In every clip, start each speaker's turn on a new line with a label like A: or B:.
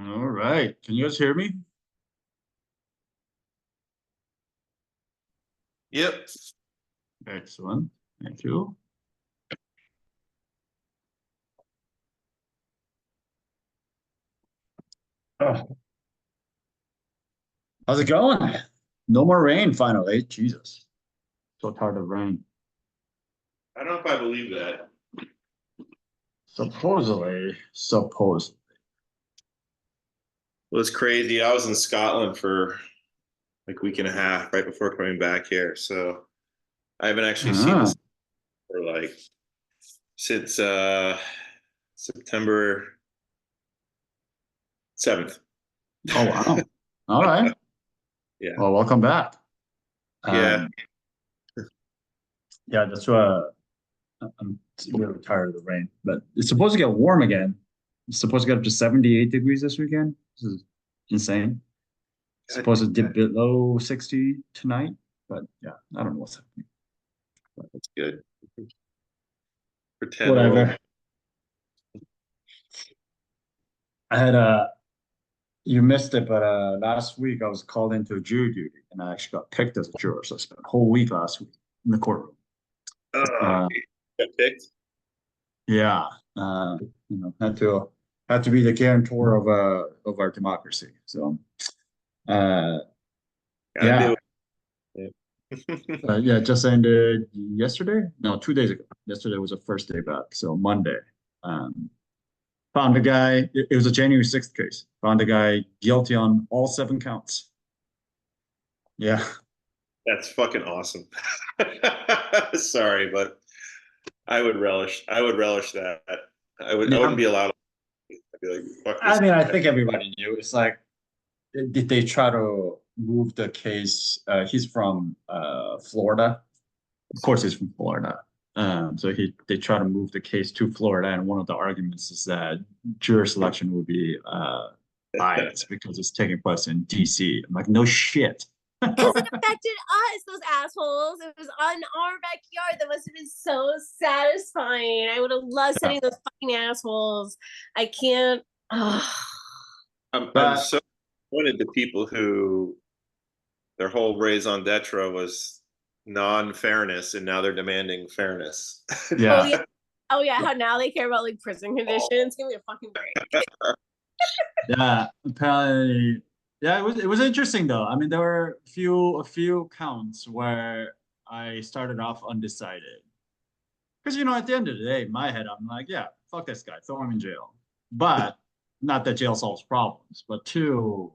A: All right. Can you guys hear me?
B: Yep.
A: Excellent. Thank you. Oh, how's it going? No more rain finally. Jesus. So tired of rain.
B: I don't know if I believe that.
A: Supposedly.
B: Well, it's crazy. I was in Scotland for like a week and a half right before coming back here. So I haven't actually seen
A: Ah,
B: this for like since September 7th.
A: oh wow. All right.
B: Yeah.
A: Well, welcome back.
B: Yeah.
A: Um, yeah, that's what I'm really tired of the rain, but it's supposed to get warm again. It's supposed to get up to 78 degrees this weekend. This is insane. It's
B: God,
A: supposed to dip below 60 tonight, but yeah, I don't know what's happening.
B: that's good. Pretend world.
A: Whatever. I had you missed it, but last week I was called into jury duty and I actually got picked as a juror. So I spent a whole week last week in the courtroom. Uh,
B: You got picked.
A: yeah, had to be the guarantor of our democracy. So uh,
B: Gotta do
A: yeah,
B: it.
A: yeah, it just ended yesterday. No, 2 days ago. Yesterday was the first day back. So Monday. Um, Found the guy. It was a January 6th case. Found the guy guilty on all 7 counts. Yeah.
B: That's fucking awesome. Sorry, but I would relish that. I
A: Yeah.
B: wouldn't be allowed. I'd be like, fuck
A: I
B: this
A: mean, I
B: guy.
A: think everybody knew. It's like, did they try to move the case? He's from Florida. Of course, he's from Florida. So they try to move the case to Florida, and one of the arguments is that jury selection would be biased because it's taking place in DC. I'm like, no shit.
C: Because it affected us, those assholes. It was on our backyard. That must have been so satisfying. I would have loved sending those fucking assholes. I can't.
B: I'm so disappointed the people who their whole raison d'etre was non-fairness, and now they're demanding fairness.
A: Yeah.
C: Oh yeah. How now they care about like prison conditions? Give me a fucking break.
A: Yeah, apparently, yeah, it was interesting though. I mean, there were a few counts where I started off undecided because at the end of the day, in my head, I'm like, yeah, fuck this guy, throw him in jail. But not that jail solves problems, but two,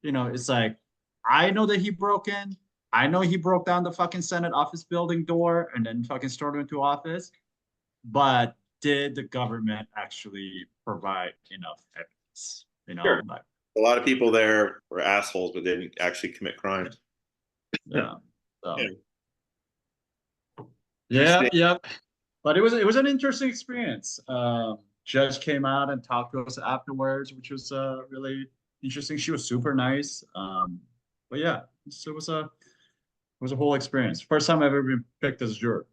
A: it's like I know that he broke in. I know he broke down the fucking Senate office building door and then fucking stormed into office. But did the government actually provide enough evidence?
B: Sure.
A: Like,
B: A lot of people there were assholes, but they didn't actually commit crimes.
A: yeah. So,
B: Interesting.
A: yeah. But it was an interesting experience. Judge came out and talked to us afterwards, which was really interesting. She was super nice. But yeah, it was a whole experience. First time I've ever been picked as a juror.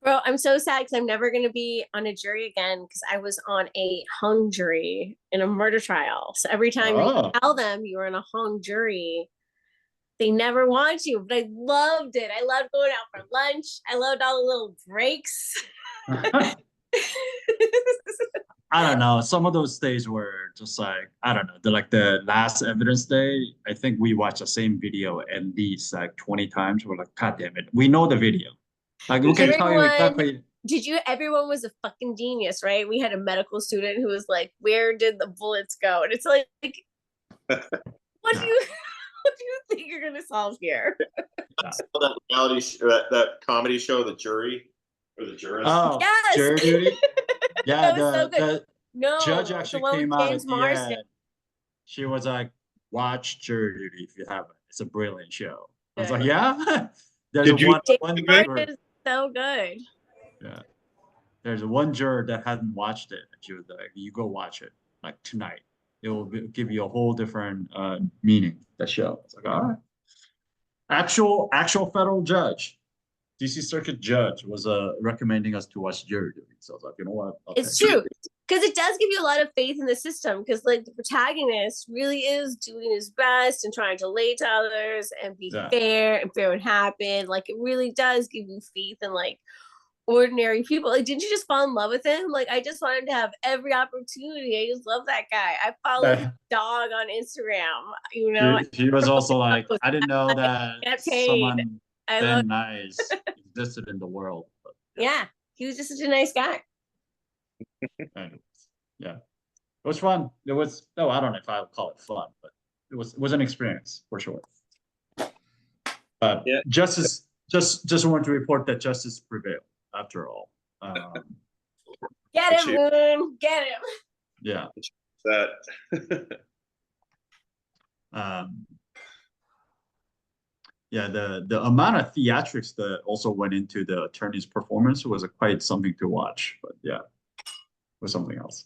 C: Bro, I'm so sad because I'm never going to be on a jury again because I was on a hung jury in a murder trial. So every time you tell them you were in a hung jury, they never want you. But I loved it. I loved going out for lunch. I loved all the little breaks.
A: I don't know. Some of those days were just like, I don't know. Like the last evidence day, I think we watched the same video at least like 20 times. We're like, God damn it. We know the video. Like, we can tell you exactly.
C: Everyone was a fucking genius, right? We had a medical student who was like, where did the bullets go? And it's like, what do you think you're going to solve here?
B: That reality, that comedy show, The Jury, or The Jurist.
A: Oh,
C: yes.
A: Jury Duty. Yeah, the judge
C: the
A: actually
C: one
A: came
C: with
A: out
C: James
A: at the
C: Marsden.
A: end. She was like, watch Jury Duty if you haven't. It's a brilliant show. I was like, yeah. There's
B: Did you-
A: one
C: James
A: juror.
C: Marsden is so good.
A: Yeah. There's one juror that hasn't watched it. And she was like, you go watch it like tonight. It will give you a whole different meaning, the show. It's like, all right. Actual federal judge, DC Circuit judge was recommending us to watch Jury Duty. So I was like, you know what?
C: It's true. because it does give you a lot of faith in the system, because like the protagonist really is doing his best and trying to relate to others and be fair and fair what happened. Like it really does give you faith in like ordinary people. Like, didn't you just fall in love with him? Like, I just wanted to have every opportunity. I just love that guy. I follow his dog on Instagram, you know.
A: He was also like, I didn't know that
C: Get paid.
A: someone that nice existed in the world. But,
C: yeah, he was just such a nice guy.
A: Yeah, it was fun. It was, no, I don't know if I would call it fun, but it was an experience for sure.
B: Yeah.
A: Justice, just want to report that justice prevailed after all.
C: Get him, Woong, get him.
A: Yeah.
B: That.
A: Yeah, the amount of theatrics that also went into the attorney's performance was quite something to watch. But yeah, it was something else.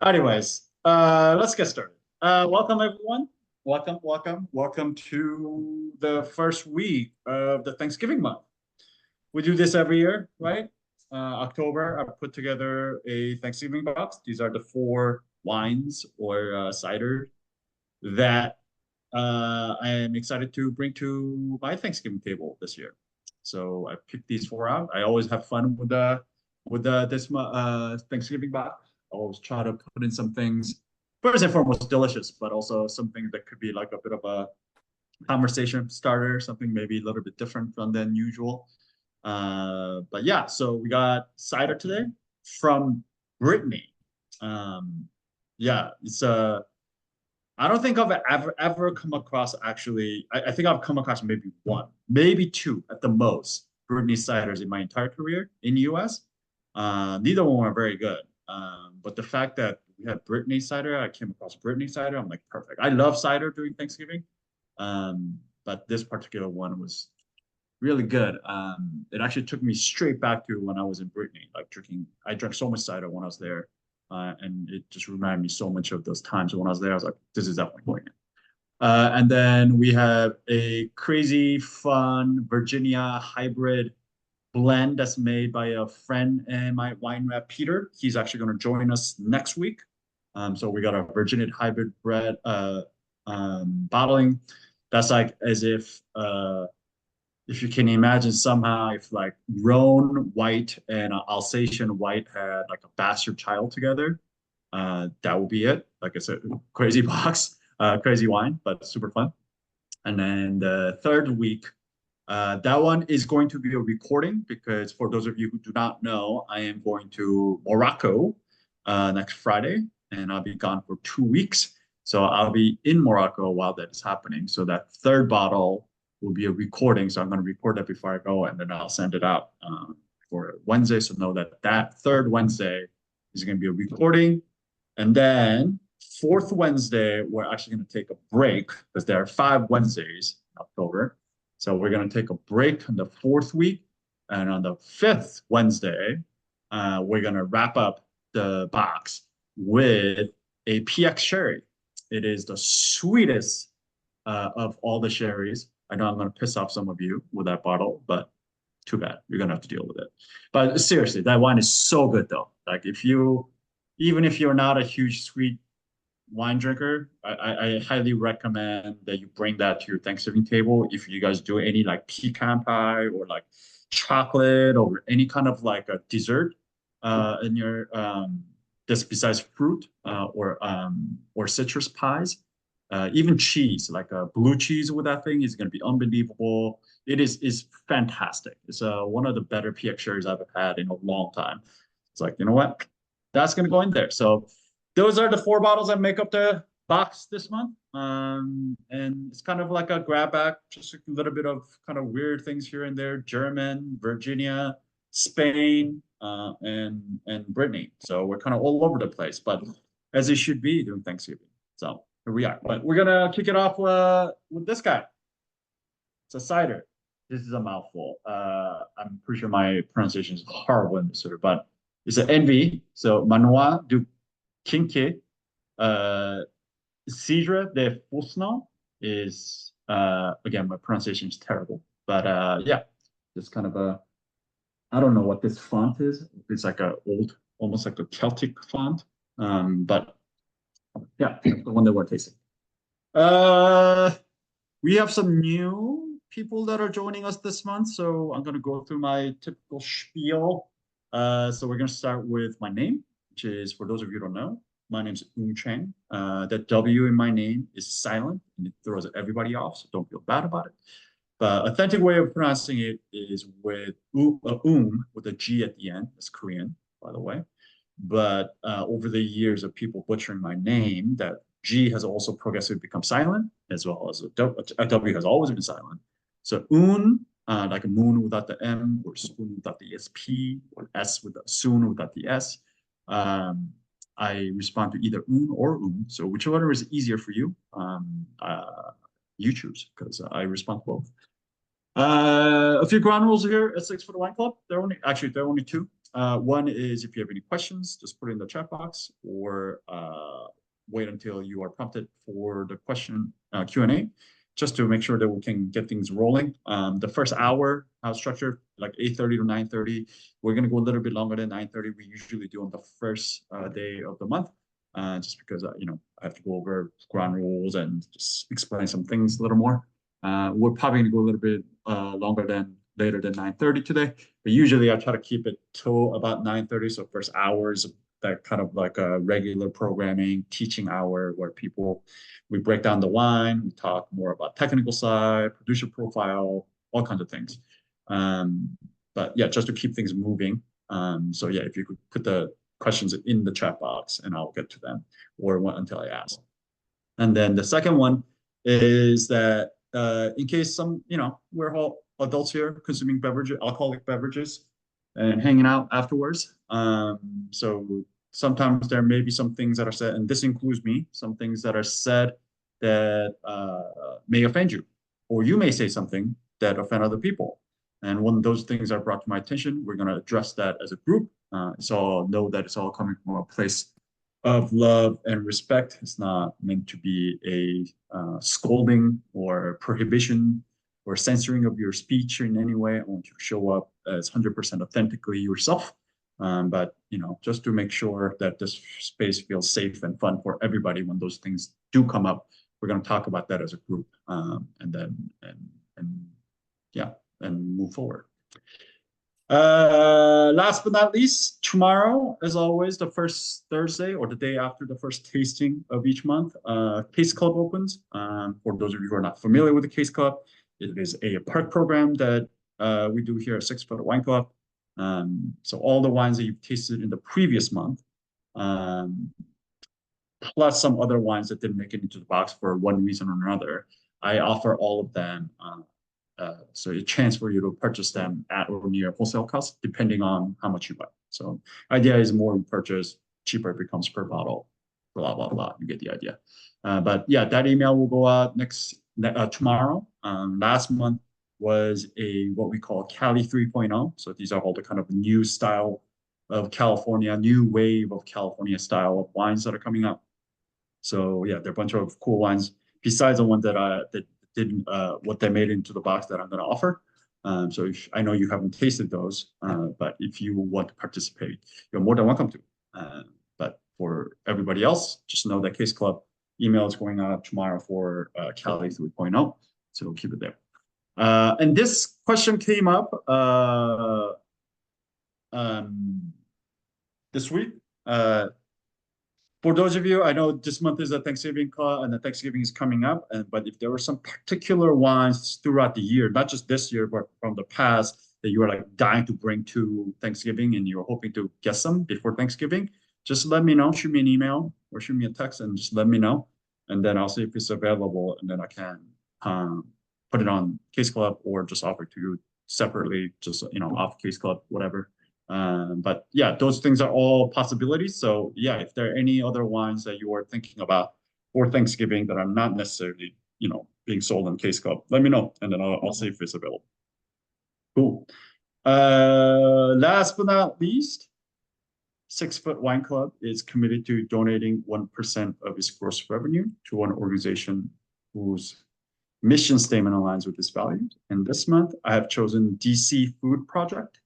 A: Anyways, let's get started. Welcome everyone. Welcome to the first week of the Thanksgiving month. We do this every year, right? October, I put together a Thanksgiving box. These are the 4 wines or cider that I am excited to bring to my Thanksgiving table this year. So I picked these 4 out. I always have fun with this Thanksgiving box. I always try to put in some things, first and foremost, delicious, but also something that could be like a bit of a conversation starter, something maybe a little bit different than usual. But yeah, so we got cider today from Brittany. Yeah, it's I don't think I've ever come across, actually, I think I've come across maybe 1, maybe 2 at the most Brittany ciders in my entire career in the US. Neither one were very good. But the fact that we had Brittany cider, I came across Brittany cider, I'm like, perfect. I love cider during Thanksgiving. But this particular one was really good. It actually took me straight back to when I was in Brittany, like I drank so much cider when I was there. And it just reminded me so much of those times when I was there. I was like, this is definitely going in. And then we have a crazy fun Virginia hybrid blend that's made by a friend and my wine rep, Peter. He's actually going to join us next week. So we got a Virginia hybrid bread bottling. That's like as if you can imagine somehow if like Rhone white and Alsatian white had like a bastard child together, that would be it. Like I said, crazy box, crazy wine, but super fun. And then the third week, that one is going to be a recording because for those of you who do not know, I am going to Morocco next Friday and I'll be gone for 2 weeks. So I'll be in Morocco while that is happening. So that third bottle will be a recording. So I'm going to record that before I go and then I'll send it out for Wednesday. So know that third Wednesday is going to be a recording. And then 4th Wednesday, we're actually going to take a break because there are 5 Wednesdays in October. So we're going to take a break on the 4th week. And on the 5th Wednesday, we're going to wrap up the box with a PX sherry. It is the sweetest of all the sherries. I know I'm going to piss off some of you with that bottle, but too bad. You're going to have to deal with it. But seriously, that wine is so good though. Like even if you're not a huge sweet wine drinker, I highly recommend that you bring that to your Thanksgiving table. If you guys do any like pecan pie or like chocolate or any kind of like a dessert in your just besides fruit or citrus pies, even cheese, like a blue cheese with that thing is going to be unbelievable. It is fantastic. It's one of the better PX sherries I've had in a long time. It's like, you know what? That's going to go in there. So those are the 4 bottles that make up the box this month. And it's kind of like a grab bag, just a little bit of kind of weird things here and there. German, Virginia, Spain, and Brittany. So we're kind of all over the place, but as it should be during Thanksgiving. So here we are. But we're gonna kick it off with this guy. It's a cider. This is a mouthful. I'm pretty sure my pronunciation is horrible in this order, but it's an NV. So Manoir du Kinkiz. Cider de Fouesnant is again, my pronunciation is terrible, but yeah, just kind of a, I don't know what this font is. It's like a old almost like a Celtic font. But yeah, the one that we're tasting. We have some new people that are joining us this month, so I'm gonna go through my typical spiel. So we're gonna start with my name, which is, for those of you who don't know, my name is Chang. That W in my name is silent, and it throws everybody off, so don't feel bad about it. The authentic way of pronouncing it is with with a G at the end. It's Korean, by the way. But over the years of people butchering my name, that G has also progressively become silent, as well as a W has always been silent. So like a moon without the M, or spoon without the SP, or S with the soon without the S. I respond to either or so whichever is easier for you, you choose, because I respond to both. A few ground rules here at 6 Foot Wine Club. There are only two. One is, if you have any questions, just put it in the chat box, or wait until you are prompted for the question Q&A, just to make sure that we can get things rolling. The first hour, how it's structured, like 8:30 to 9:30. We're gonna go a little bit longer than 9:30. We usually do on the first day of the month, just because I have to go over ground rules and just explain some things a little more. We're probably gonna go a little bit later than 9:30 today, but usually I try to keep it till about 9:30. So first hours, that kind of like a regular programming, teaching hour, where we break down the wine, we talk more about technical side, producer profile, all kinds of things. But yeah, just to keep things moving. So yeah, if you could put the questions in the chat box and I'll get to them, or until I ask. And then the second one is that in case we're all adults here consuming alcoholic beverages and hanging out afterwards. So sometimes there may be some things that are said, and this includes me, some things that are said that may offend you, or you may say something that offend other people. And when those things are brought to my attention, we're going to address that as a group. So know that it's all coming from a place of love and respect. It's not meant to be a scolding or prohibition or censoring of your speech in any way. I want you to show up as 100% authentically yourself. But just to make sure that this space feels safe and fun for everybody when those things do come up, we're going to talk about that as a group, and move forward. Last but not least, tomorrow, as always, the first Thursday or the day after the first tasting of each month, Case Club opens. For those of you who are not familiar with the Case Club, it is a perk program that we do here at 6 Foot Wine Club. So all the wines that you've tasted in the previous month, plus some other wines that didn't make it into the box for one reason or another, I offer all of them. So a chance for you to purchase them at or near wholesale cost, depending on how much you buy. So idea is more you purchase, cheaper it becomes per bottle, blah, blah, blah. You get the idea. But yeah, that email will go out tomorrow. Last month was what we call Cali 3.0. So these are all the kind of new style of California, new wave of California style of wines that are coming up. So yeah, there are a bunch of cool wines besides the ones that didn't what they made into the box that I'm going to offer. So I know you haven't tasted those, but if you want to participate, you're more than welcome to. But for everybody else, just know that Case Club email is going out tomorrow for Cali 3.0. So we'll keep it there. And this question came up this week. For those of you, I know this month is a Thanksgiving call, and the Thanksgiving is coming up. But if there were some particular wines throughout the year, not just this year, but from the past, that you are like dying to bring to Thanksgiving and you're hoping to get some before Thanksgiving, just let me know. Shoot me an email or shoot me a text and just let me know. And then I'll see if it's available, and then I can put it on Case Club or just offer it to you separately, just off Case Club, whatever. But yeah, those things are all possibilities. So yeah, if there are any other wines that you are thinking about for Thanksgiving that are not necessarily, being sold on Case Club, let me know, and then I'll see if it's available. Cool. Last but not least, 6 Foot Wine Club is committed to donating 1% of its gross revenue to an organization whose mission statement aligns with its values. And this month, I have chosen DC Food Project.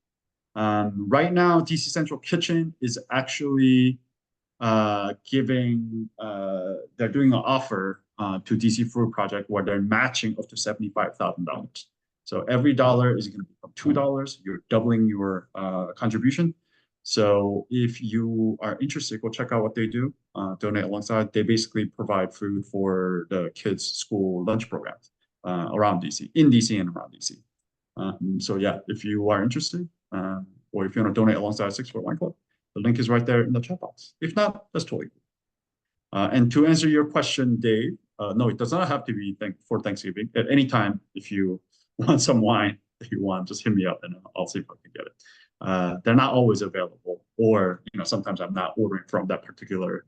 A: Right now, DC Central Kitchen is actually giving they're doing an offer to DC Food Project where they're matching up to $75,000. So every dollar is going to become $2. You're doubling your contribution. So if you are interested, go check out what they do. Donate alongside. They basically provide food for the kids' school lunch programs around DC, in DC and around DC. So yeah, if you are interested, or if you want to donate alongside 6 Foot Wine Club, the link is right there in the chat box. If not, that's totally cool. And to answer your question, Dave, no, it does not have to be for Thanksgiving. At any time, if you want some wine that you want, just hit me up and I'll see if I can get it. They're not always available, or sometimes I'm not ordering from that particular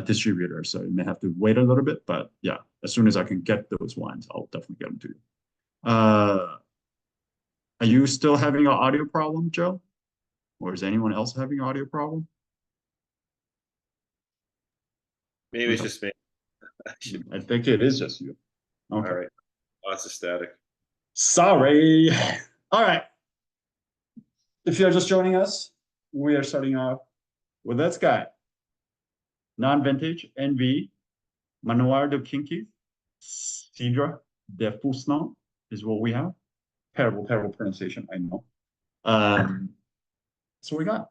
A: distributor, so you may have to wait a little bit. But yeah, as soon as I can get those wines, I'll definitely get them to you. Are you still having an audio problem, Joe? Or is anyone else having an audio problem?
B: Maybe it's just me.
A: I think it is just you. Okay.
B: All right. Lots of static.
A: Sorry. All right. If you're just joining us, we are starting off with this guy. Non-vintage NV Manoir de Kinkiz Cider de Fouesnant is what we have. Terrible pronunciation, I know. So we got.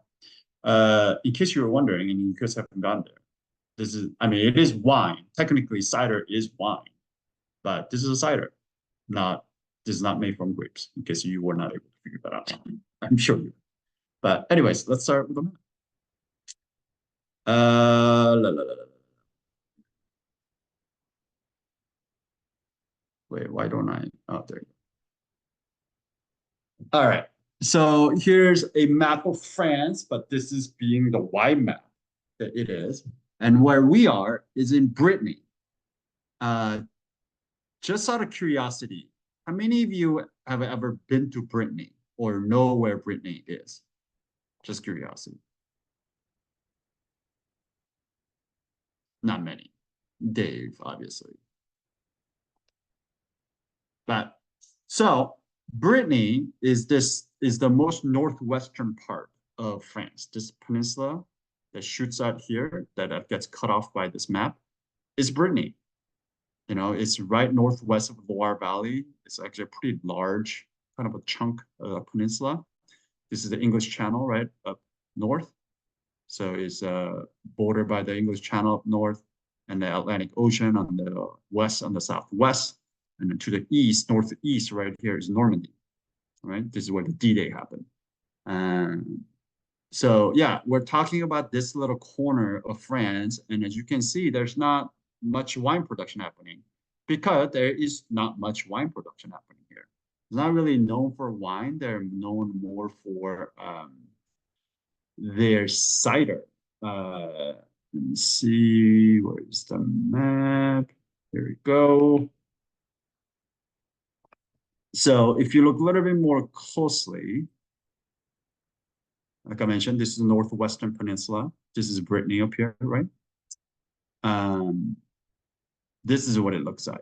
A: In case you were wondering, and in case you haven't gone there, this is, it is wine. Technically, cider is wine, but this is a cider. This is not made from grapes, in case you were not able to figure that out. I'm sure you. But anyways, let's start with the map. Wait, why don't I? Oh, there you go. All right. So here's a map of France, but this is being the wide map that it is. And where we are is in Brittany. Just out of curiosity, how many of you have ever been to Brittany or know where Brittany is? Just curiosity. Not many. Dave, obviously. But so Brittany is the most northwestern part of France. This peninsula that shoots out here, that gets cut off by this map, is Brittany. It's right northwest of the Loire Valley. It's actually a pretty large kind of a chunk of a peninsula. This is the English Channel right up north. So it's bordered by the English Channel up north and the Atlantic Ocean on the west, on the southwest. And then to the east, northeast, right here is Normandy, right? This is where the D-Day happened. So yeah, we're talking about this little corner of France. And as you can see, there's not much wine production happening because there is not much wine production happening here. It's not really known for wine. They're known more for their cider. Let me see, where's the map? Here we go. So if you look a little bit more closely, like I mentioned, this is the northwestern peninsula. This is Brittany up here, right? This is what it looks like.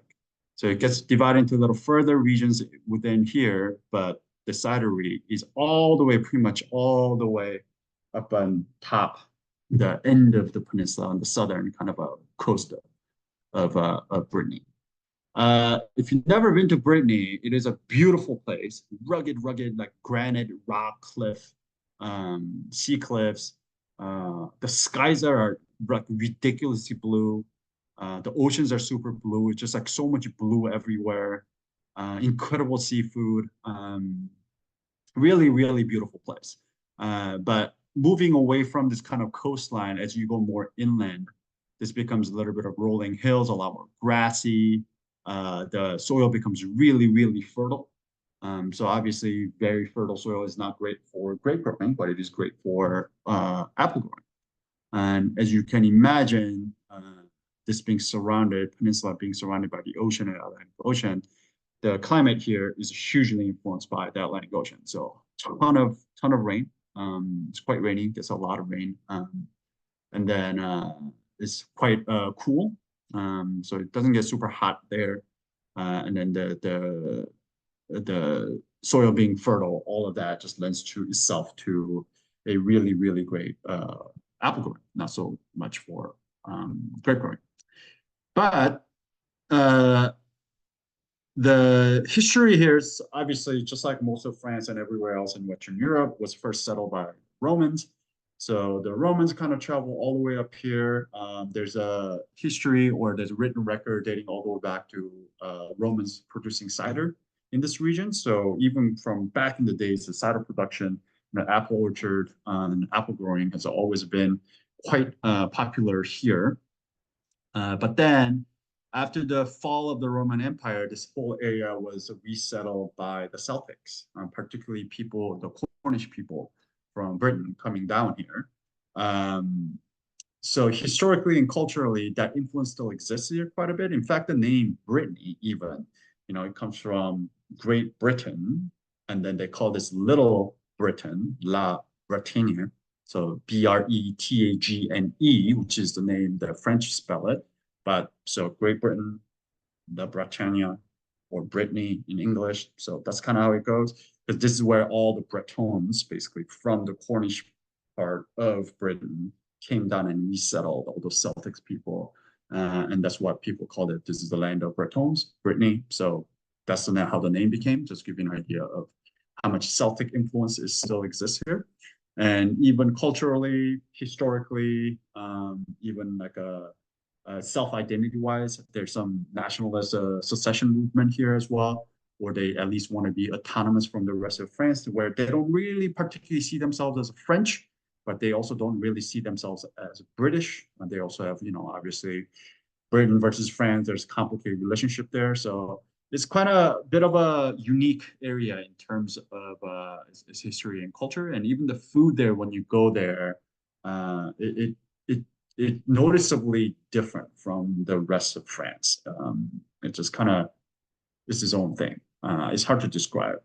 A: So it gets divided into little further regions within here, but the cidery is all the way, pretty much all the way up on top, the end of the peninsula on the southern kind of a coast of Brittany. If you've never been to Brittany, it is a beautiful place, rugged, like granite, rock cliff, sea cliffs. The skies are like ridiculously blue. The oceans are super blue. It's just like so much blue everywhere. Incredible seafood. Really, really beautiful place. But moving away from this kind of coastline, as you go more inland, this becomes a little bit of rolling hills, a lot more grassy. The soil becomes really, really fertile. So obviously, very fertile soil is not great for grape growing, but it is great for apple growing. And as you can imagine, this being surrounded, peninsula being surrounded by the ocean and Atlantic Ocean, the climate here is hugely influenced by the Atlantic Ocean. So ton of rain. It's quite rainy, gets a lot of rain. And then it's quite cool. So it doesn't get super hot there. And then the soil being fertile, all of that just lends to itself to a really, really great apple growing, not so much for grape growing. But the history here is obviously just like most of France and everywhere else in Western Europe was first settled by Romans. So the Romans kind of travel all the way up here. There's a history or there's a written record dating all the way back to Romans producing cider in this region. So even from back in the days, the cider production, the apple orchard and apple growing has always been quite popular here. But then after the fall of the Roman Empire, this whole area was resettled by the Celtics, particularly people, the Cornish people from Britain coming down here. So historically and culturally, that influence still exists here quite a bit. In fact, the name Brittany even, you know, it comes from Great Britain, and then they call this Little Britain, La Bretagne. So Bretagne, which is the name the French spell it. But so Great Britain, La Bretagne, or Brittany in English. So that's kind of how it goes. Because this is where all the Bretons, basically from the Cornish part of Britain, came down and resettled all those Celtics people. And that's what people called it. This is the land of Bretons, Brittany. So that's how the name became, just give you an idea of how much Celtic influence is still exists here. And even culturally, historically, even like self-identity wise, there's some nationalist secession movement here as well, where they at least want to be autonomous from the rest of France, where they don't really particularly see themselves as French, but they also don't really see themselves as British. And they also have, you know, obviously Britain versus France, there's a complicated relationship there. So it's quite a bit of a unique area in terms of its history and culture. And even the food there, when you go there, it noticeably different from the rest of France. It just kind of is its own thing. It's hard to describe.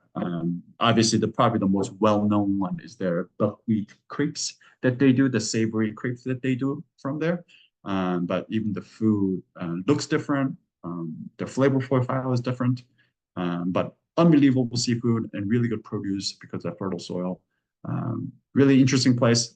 A: Obviously, probably the most well-known one is their buckwheat crepes that they do, the savory crepes that they do from there. But even the food looks different. The flavor profile is different. But unbelievable seafood and really good produce because of fertile soil. Really interesting place.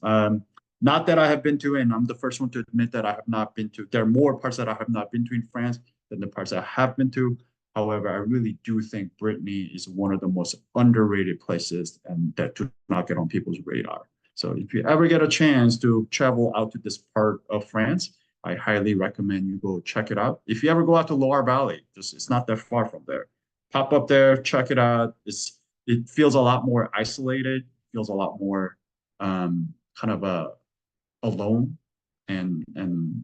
A: Not that I have been to, and I'm the first one to admit that I have not been to. There are more parts that I have not been to in France than the parts I have been to. However, I really do think Brittany is one of the most underrated places and that do not get on people's radar. So if you ever get a chance to travel out to this part of France, I highly recommend you go check it out. If you ever go out to Loire Valley, it's not that far from there. Pop up there, check it out. It feels a lot more isolated, feels a lot more kind of alone and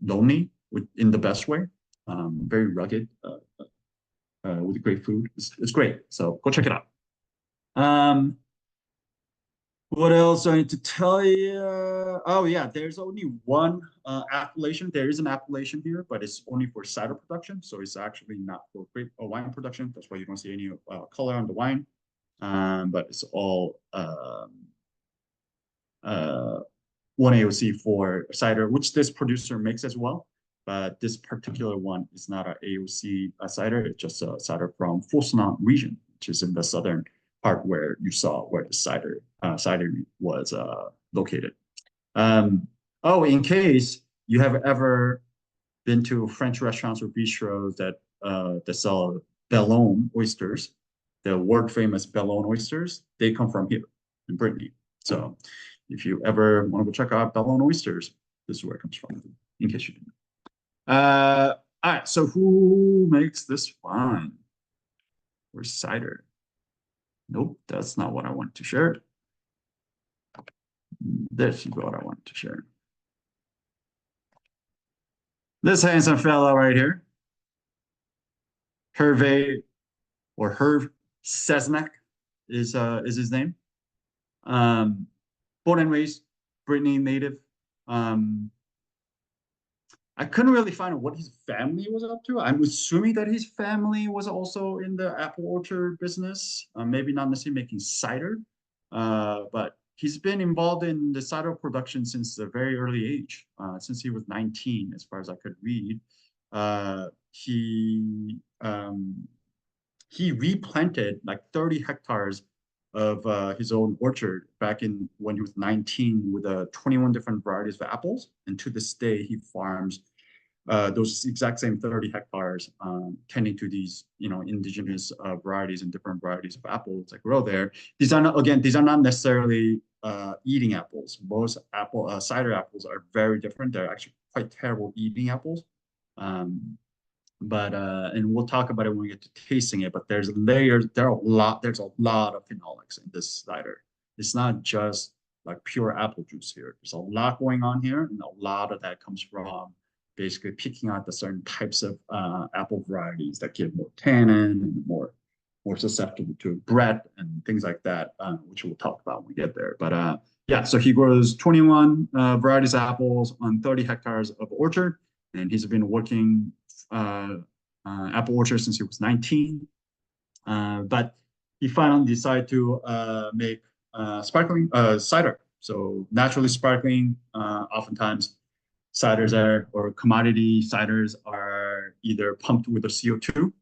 A: lonely in the best way. Very rugged with great food. It's great. So go check it out. What else do I need to tell you? Oh yeah, there's only one appellation. There is an appellation here, but it's only for cider production. So it's actually not for grape or wine production. That's why you don't see any color on the wine. But it's all one AOC for cider, which this producer makes as well. But this particular one is not an AOC cider. It's just a cider from Fouesnant region, which is in the southern part where you saw where the cider was located. Oh, in case you have ever been to French restaurants or bistros that sell Bellone oysters, the world famous Bellone oysters, they come from here in Brittany. So if you ever want to go check out Bellone oysters, this is where it comes from, in case you didn't know. All right, so who makes this wine? Or cider? Nope, that's not what I want to share. This is what I want to share. This handsome fellow right here, Hervé or Herve Sesnac is his name. Born and raised Brittany native. I couldn't really find out what his family was up to. I'm assuming that his family was also in the apple orchard business, maybe not necessarily making cider, but he's been involved in the cider production since a very early age, since he was 19, as far as I could read. He he replanted like 30 hectares of his own orchard back in when he was 19 with 21 different varieties of apples. And to this day, he farms those exact same 30 hectares, tending to these, indigenous varieties and different varieties of apples that grow there. These are not, again, these are not necessarily eating apples. Most cider apples are very different. They're actually quite terrible eating apples. And we'll talk about it when we get to tasting it, but there's layers, there's a lot of phenolics in this cider. It's not just like pure apple juice here. There's a lot going on here, and a lot of that comes from basically picking out the certain types of apple varieties that give more tannin and more susceptible to Brett and things like that, which we'll talk about when we get there. But yeah, so he grows 21 varieties of apples on 30 hectares of orchard, and he's been working apple orchard since he was 19. But he finally decided to make sparkling cider. So naturally sparkling, oftentimes ciders or commodity ciders are either pumped with a CO2.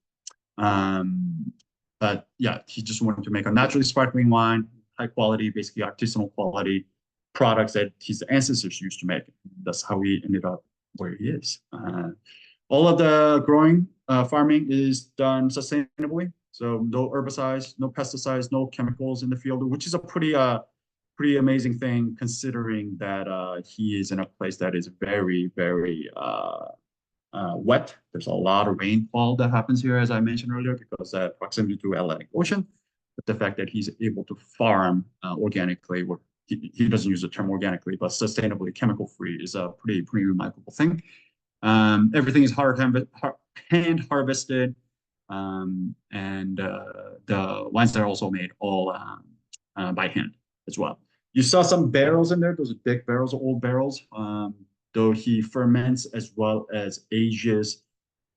A: But yeah, he just wanted to make a naturally sparkling wine, high quality, basically artisanal quality products that his ancestors used to make. That's how he ended up where he is. All of the growing, farming is done sustainably. So no herbicides, no pesticides, no chemicals in the field, which is a pretty amazing thing considering that he is in a place that is very, very wet. There's a lot of rainfall that happens here, as I mentioned earlier, because of proximity to Atlantic Ocean. But the fact that he's able to farm organically, or he doesn't use the term organically, but sustainably, chemical-free is a pretty remarkable thing. Everything is hand harvested, and the wines that are also made all by hand as well. You saw some barrels in there; those are big barrels, old barrels. Though he ferments as well as ages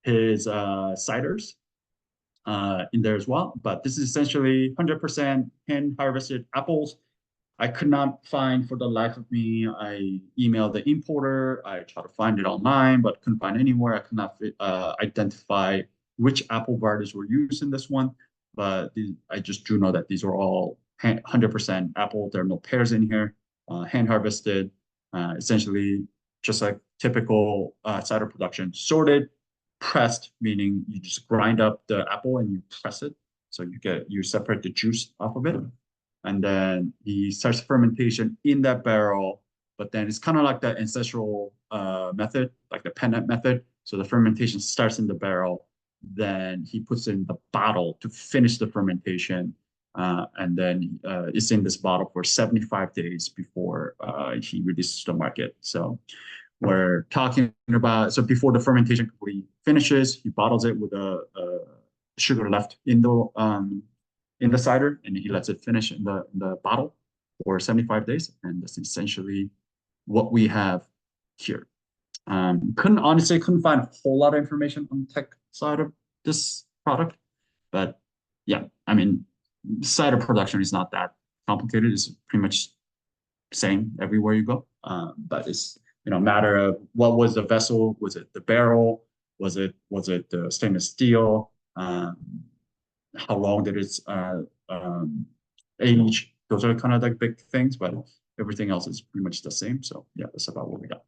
A: his ciders in there as well. But this is essentially 100% hand harvested apples. I could not find for the life of me. I emailed the importer. I tried to find it online, but couldn't find anywhere. I could not identify which apple varieties were used in this one. But I just do know that these are all 100% apple. There are no pears in here. Hand harvested, essentially just like typical cider production. Sorted, pressed, meaning you just grind up the apple and you press it. So you separate the juice off of it. And then he starts fermentation in that barrel, but then it's kind of like the ancestral method, like the pennant method. So the fermentation starts in the barrel, then he puts it in the bottle to finish the fermentation, and then it's in this bottle for 75 days before he releases to the market. So we're talking about, so before the fermentation completely finishes, he bottles it with a sugar left in the cider, and he lets it finish in the bottle for 75 days. And that's essentially what we have here. Couldn't find a whole lot of information on the tech side of this product, but yeah, I mean, cider production is not that complicated. It's pretty much same everywhere you go. But it's, a matter of what was the vessel? Was it the barrel? Was it the stainless steel? How long did it age? Those are kind of like big things, but everything else is pretty much the same. So yeah, that's about what we got.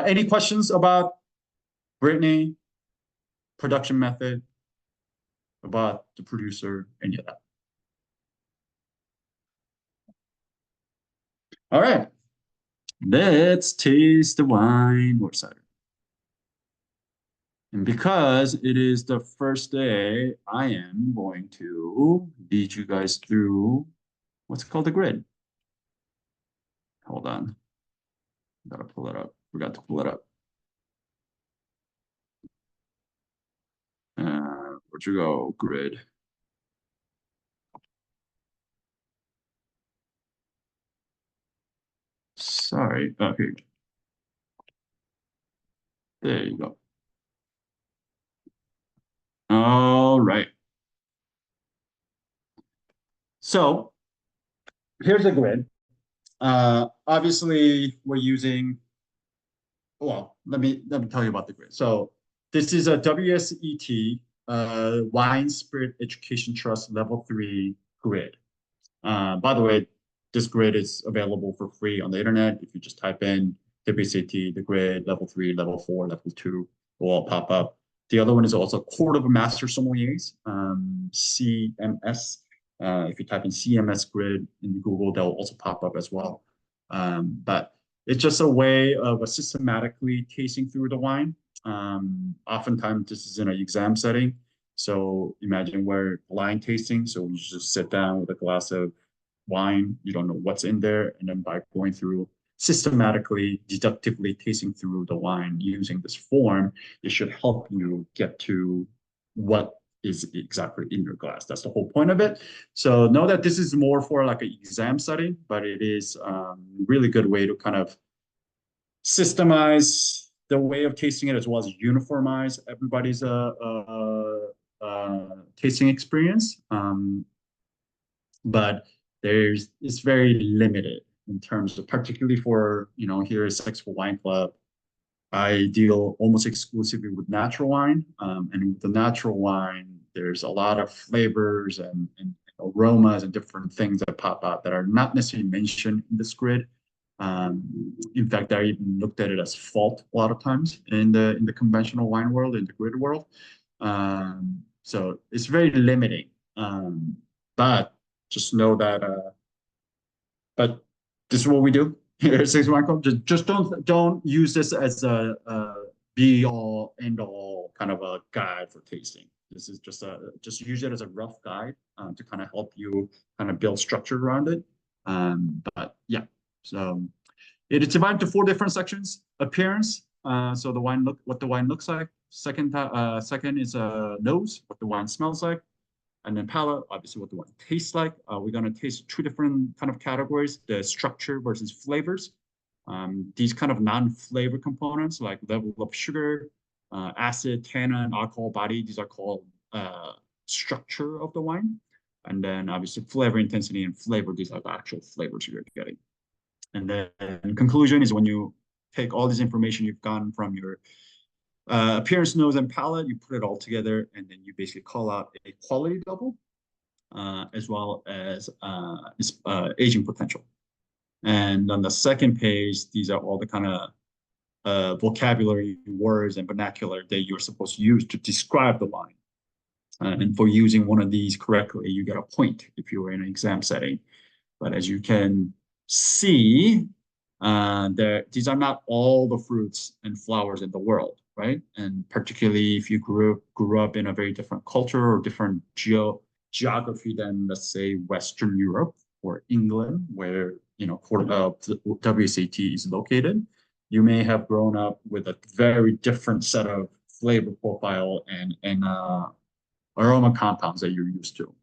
A: Any questions about Brittany, production method, about the producer, any of that? All right, let's taste the wine or cider. And because it is the first day, I am going to lead you guys through what's called the grid. Hold on. Gotta pull it up. Forgot to pull it up. Where'd you go, grid? Sorry. Oh, here. There you go. All right. So here's the grid. Obviously, we're using, well, let me tell you about the grid. So this is a WSET Wine Spirit Education Trust Level 3 grid. By the way, this grid is available for free on the internet. If you just type in WSAT, the grid, level 3, level 4, level 2, it will all pop up. The other one is also Court of Master Sommeliers, CMS. If you type in CMS grid in Google, they'll also pop up as well. But it's just a way of systematically tasting through the wine. Oftentimes, this is in an exam setting. So imagine we're blind tasting. So you just sit down with a glass of wine. You don't know what's in there. And then by going through systematically, deductively tasting through the wine using this form, it should help you get to what is exactly in your glass. That's the whole point of it. So know that this is more for like an exam setting, but it is a really good way to kind of systemize the way of tasting it as well as uniformize everybody's tasting experience. But it's very limited in terms of, particularly for, here is Sexful Wine Club. I deal almost exclusively with natural wine. And with the natural wine, there's a lot of flavors and aromas and different things that pop out that are not necessarily mentioned in this grid. In fact, I even looked at it as fault a lot of times in the conventional wine world, in the grid world. So it's very limiting. But just know that, but this is what we do here at Sexful Wine Club. Just don't use this as a be all end all kind of a guide for tasting. This is just use it as a rough guide to kind of help you kind of build structure around it. But yeah, so it is divided into 4 different sections. Appearance, so what the wine looks like. Second is nose, what the wine smells like. And then palate, obviously what the wine tastes like. We're going to taste 2 different kind of categories, the structure versus flavors. These kind of non-flavor components like level of sugar, acid, tannin, alcohol body, these are called structure of the wine. And then obviously flavor intensity and flavor, these are the actual flavors you're getting. And then conclusion is when you take all this information you've gotten from your appearance, nose, and palate, you put it all together, and then you basically call out a quality level as well as aging potential. And on the second page, these are all the kind of vocabulary, words, and vernacular that you're supposed to use to describe the wine. And for using one of these correctly, you get a point if you were in an exam setting. But as you can see, these are not all the fruits and flowers in the world, right? And particularly if you grew up in a very different culture or different geography than, let's say, Western Europe or England, where WSAT is located, you may have grown up with a very different set of flavor profile and aroma compounds that you're used to.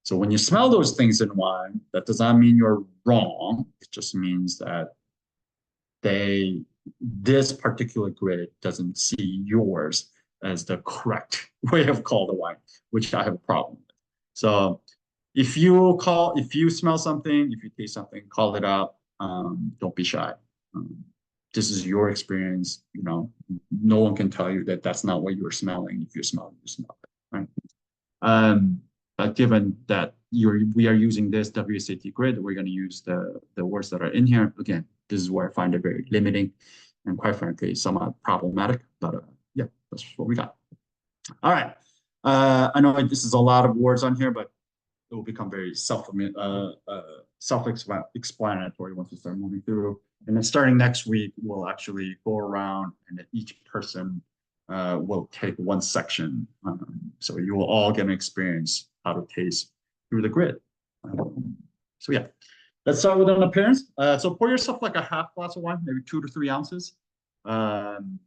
A: So when you smell those things in wine, that does not mean you're wrong. It just means that this particular grid doesn't see yours as the correct way of calling the wine, which I have a problem with. So if you smell something, if you taste something, call it out. Don't be shy. This is your experience. No one can tell you that that's not what you're smelling. If you smell it, right? But given that we are using this WSAT grid, we're going to use the words that are in here. Again, this is where I find it very limiting and quite frankly, somewhat problematic. But yeah, that's what we got. All right. I know this is a lot of words on here, but it will become very self-explanatory once we start moving through. And then starting next week, we'll actually go around and then each person will take one section. So you will all get an experience how to taste through the grid. So yeah, let's start with an appearance. So pour yourself like a half glass of wine, maybe 2 to 3 ounces. And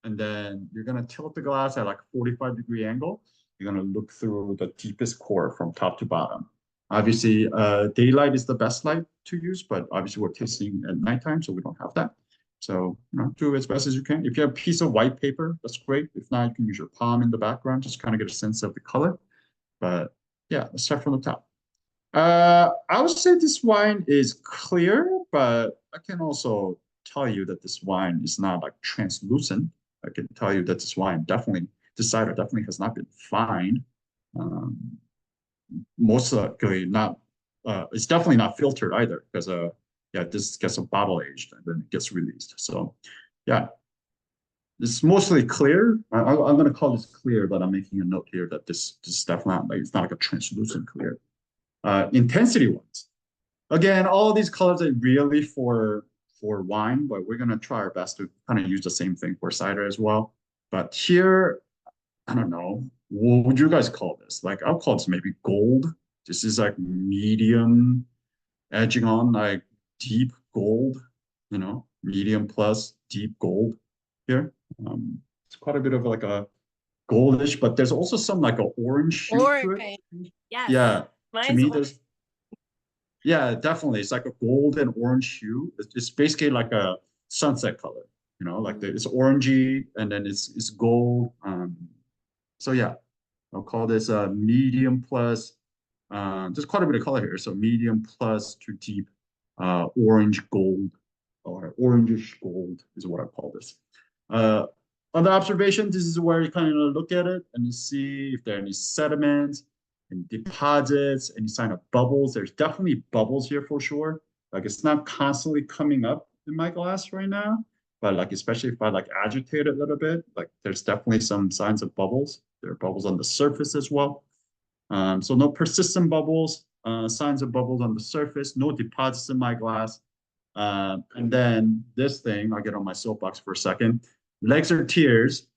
A: then you're gonna tilt the glass at like a 45-degree angle. You're gonna look through the deepest core from top to bottom. Obviously, daylight is the best light to use, but obviously we're tasting at nighttime, so we don't have that. So do as best as you can. If you have a piece of white paper, that's great. If not, you can use your palm in the background, just kind of get a sense of the color. But yeah, let's start from the top. I would say this wine is clear, but I can also tell you that this wine is not like translucent. I can tell you that this wine definitely this cider definitely has not been fined. Most likely not. It's definitely not filtered either, because yeah, this gets a bottle aged and then it gets released. So yeah, it's mostly clear. I'm going to call this clear, but I'm making a note here that this is definitely not, like, it's not like a translucent clear. Intensity ones. Again, all these colors are really for wine, but we're gonna try our best to kind of use the same thing for cider as well. But here, I don't know, what would you guys call this? Like, I'll call this maybe gold. This is like medium, edging on like deep gold, you know, medium plus deep gold here. It's quite a bit of like a goldish, but there's also some like an orange hue to it.
C: Yes.
A: Yeah, to
C: Mine's
A: me,
C: orange.
A: there's, yeah, definitely. It's like a gold and orange hue. It's basically like a sunset color, you know, like it's orangey and then it's gold. So yeah, I'll call this a medium plus. There's quite a bit of color here, so medium plus to deep orange gold or orangish gold is what I call this. On the observation, this is where you kind of look at it and you see if there are any sediments and deposits, any sign of bubbles. There's definitely bubbles here for sure. Like, it's not constantly coming up in my glass right now, but like, especially if I like agitate it a little bit, like there's definitely some signs of bubbles. There are bubbles on the surface as well. So no persistent bubbles, signs of bubbles on the surface, no deposits in my glass. And then this thing, I'll get on my soapbox for a second. Legs or tears.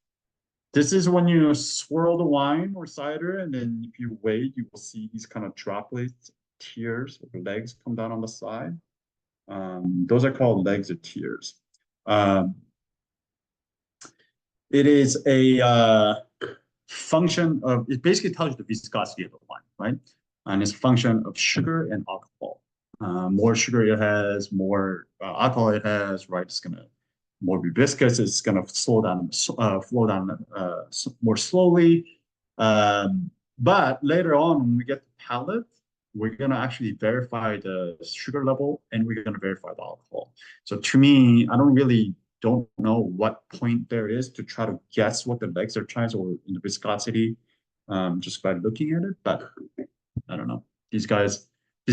A: This is when you swirl the wine or cider, and then if you wait, you will see these kind of droplets, tears, or legs come down on the side. Those are called legs or tears. It is a function of, it basically tells you the viscosity of the wine, right? And it's a function of sugar and alcohol. More sugar it has, more alcohol it has, right? It's gonna more be viscous. It's gonna slow down, flow down more slowly. But later on, when we get to palate, we're gonna actually verify the sugar level and we're gonna verify the alcohol. So to me, I don't know what point there is to try to guess what the legs are trying, or in the viscosity, just by looking at it. But I don't know. These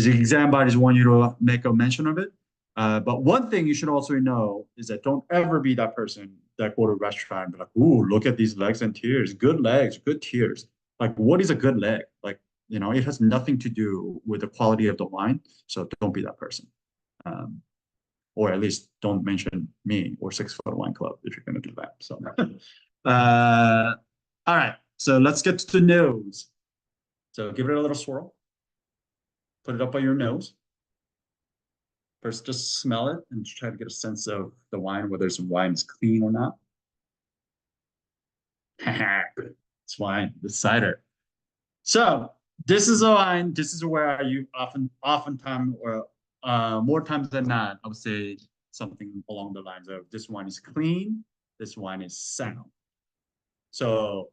A: exam bodies want you to make a mention of it. But one thing you should also know is that don't ever be that person that go to a restaurant and be like, ooh, look at these legs and tears, good legs, good tears. Like, what is a good leg? Like, you know, it has nothing to do with the quality of the wine. So don't be that person. Or at least don't mention me or 6 Foot Wine Club if you're going to do that. So, all right. So let's get to the nose. So give it a little swirl. Put it up by your nose. First, just smell it and try to get a sense of the wine, whether the wine is clean or not. It's wine, the cider. So this is a wine. This is where you oftentimes, or more times than not, I would say something along the lines of this wine is clean, this wine is sound. So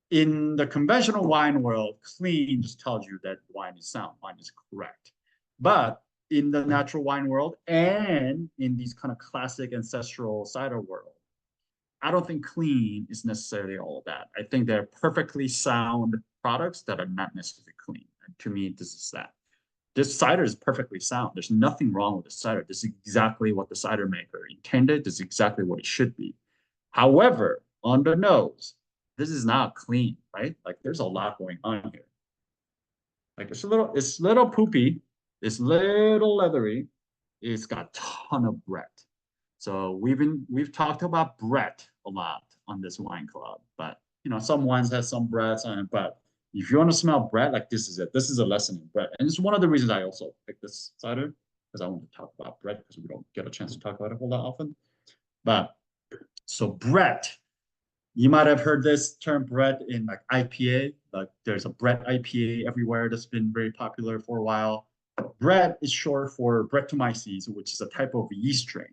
A: in the conventional wine world, clean just tells you that wine is sound, wine is correct. But in the natural wine world and in these kind of classic ancestral cider world, I don't think clean is necessarily all of that. I think they're perfectly sound products that are not necessarily clean. And to me, this is that. This cider is perfectly sound. There's nothing wrong with the cider. This is exactly what the cider maker intended. This is exactly what it should be. However, on the nose, this is not clean, right? Like, there's a lot going on here. Like, it's little poopy. It's little leathery. It's got a ton of Brett. So we've talked about Brett a lot on this wine club, but you know, some wines have some Bretts on it. But if you want to smell Brett, like, this is it. This is a lesson in Brett, and it's one of the reasons I also picked this cider, because I want to talk about Brett, because we don't get a chance to talk about it all that often. But so Brett, you might have heard this term Brett in like IPA. Like, there's a Brett IPA everywhere that's been very popular for a while. Brett is short for Brettanomyces, which is a type of yeast strain.